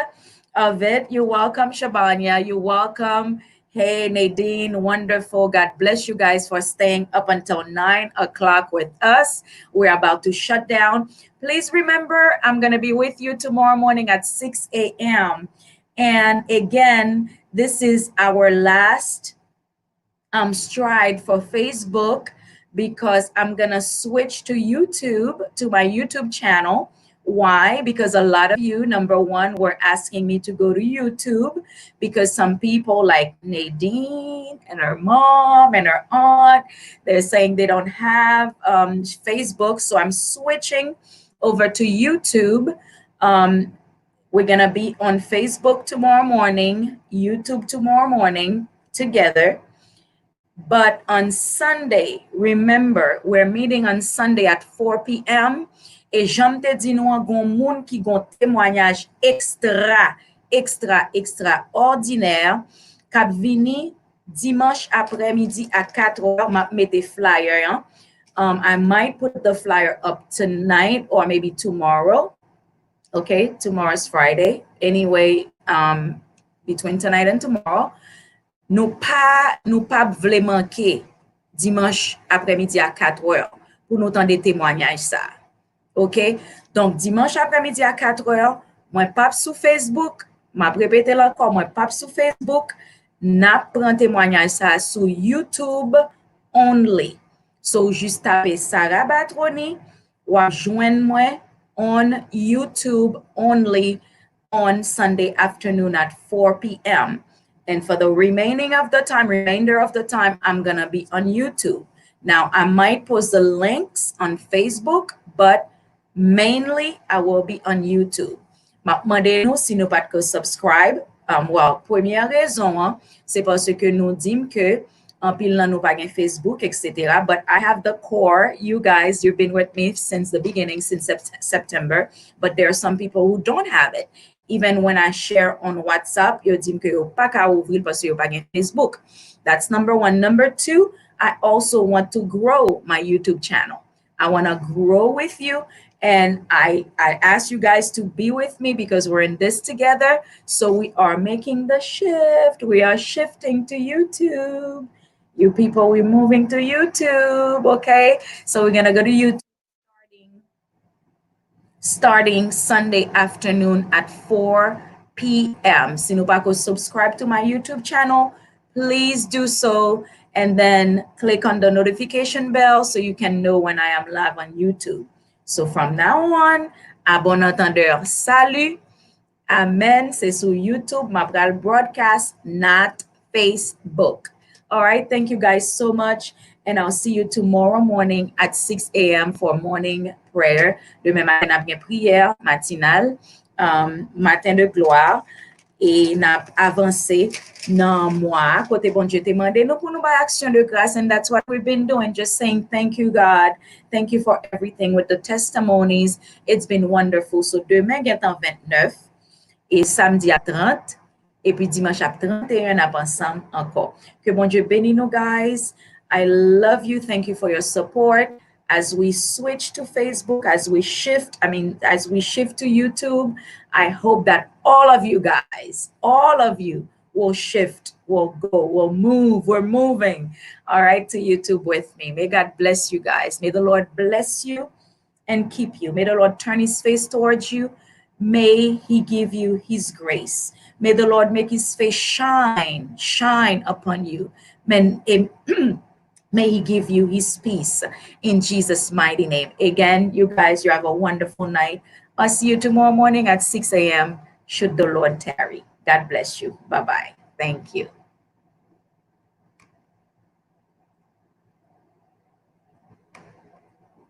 of it. You're welcome, Shabanya. You're welcome. Hey, Nadine, wonderful. God bless you guys for staying up until 9 o'clock with us. We're about to shut down. Please remember, I'm going to be with you tomorrow morning at 6 a.m. And again, this is our last stride for Facebook because I'm going to switch to YouTube, to my YouTube channel. Why? Because a lot of you, number one, were asking me to go to YouTube because some people like Nadine and her mom and her aunt, they're saying they don't have Facebook. So I'm switching over to YouTube. We're going to be on Facebook tomorrow morning, YouTube tomorrow morning together. But on Sunday, remember, we're meeting on Sunday at 4 p.m. Et j'aime te dire nous avons monde qui gon témoignage extraordinaire k'ap vini dimanche après-midi à 4h m'a mette flyer. Hein? I might put the flyer up tonight or maybe tomorrow. Okay, tomorrow's Friday. Anyway, between tonight and tomorrow, nous pas vle manquer dimanche après-midi à 4h pour nous tendre des témoignages ça. OK? Donc, dimanche après-midi à 4h, moi pas sur Facebook, m'a répété encore, moi pas sur Facebook, n'a prend témoignage ça sur YouTube only. So, juste taper Sarah Batroni ou joindre moi on YouTube only on Sunday afternoon at 4 p.m. And for the remainder of the time, I'm going to be on YouTube. Now, I might post the links on Facebook, but mainly I will be on YouTube. m'a demandé nous si nous pas que subscribe. Well, première raison, hein, c'est parce que nous disons que en pile là nous pas gain Facebook, etc. But I have the core. You guys, you've been with me since the beginning, since September. But there are some people who don't have it. Even when I share on WhatsApp, you dis que yo pas ka ouvrir parce que yo pas gain Facebook. That's number one. Number two, I also want to grow my YouTube channel. I want to grow with you. And I ask you guys to be with me because we're in this together. So we are making the shift. We are shifting to YouTube. You people, we're moving to YouTube, okay? So we're going to go to YouTube starting Sunday afternoon at 4 p.m. Si nou pa ko subscribe to my YouTube channel, please do so. And then click on the notification bell so you can know when I am live on YouTube. So from now on, à bon entendeur, salut, amen, c'est sur YouTube, ma pral broadcast, not Facebook. All right, thank you guys so much. And I'll see you tomorrow morning at 6 a.m. for morning prayer. Demain matin, n'a bien prière matinale, matin de gloire. Et n'a avancé dans moi, côté bon Dieu te demandé nous pour nous faire action de grâce, and that's what we've been doing, just saying thank you God, thank you for everything with the testimonies. It's been wonderful. So demain est en 29 et samedi à 30 et puis dimanche à 31 on a ensemble encore. Que bon Dieu bénisse nous guys. I love you. Thank you for your support. As we switch to Facebook, as we shift to YouTube, I hope that all of you guys, all of you will shift, will go, will move. We're moving, all right, to YouTube with me. May God bless you guys. May the Lord bless you and keep you. May the Lord turn his face towards you. May he give you his grace. May the Lord make his face shine upon you. May he give you his peace in Jesus' mighty name. Again, you guys, you have a wonderful night. I'll see you tomorrow morning at 6 a.m. should the Lord tarry. God bless you. Bye-bye. Thank you.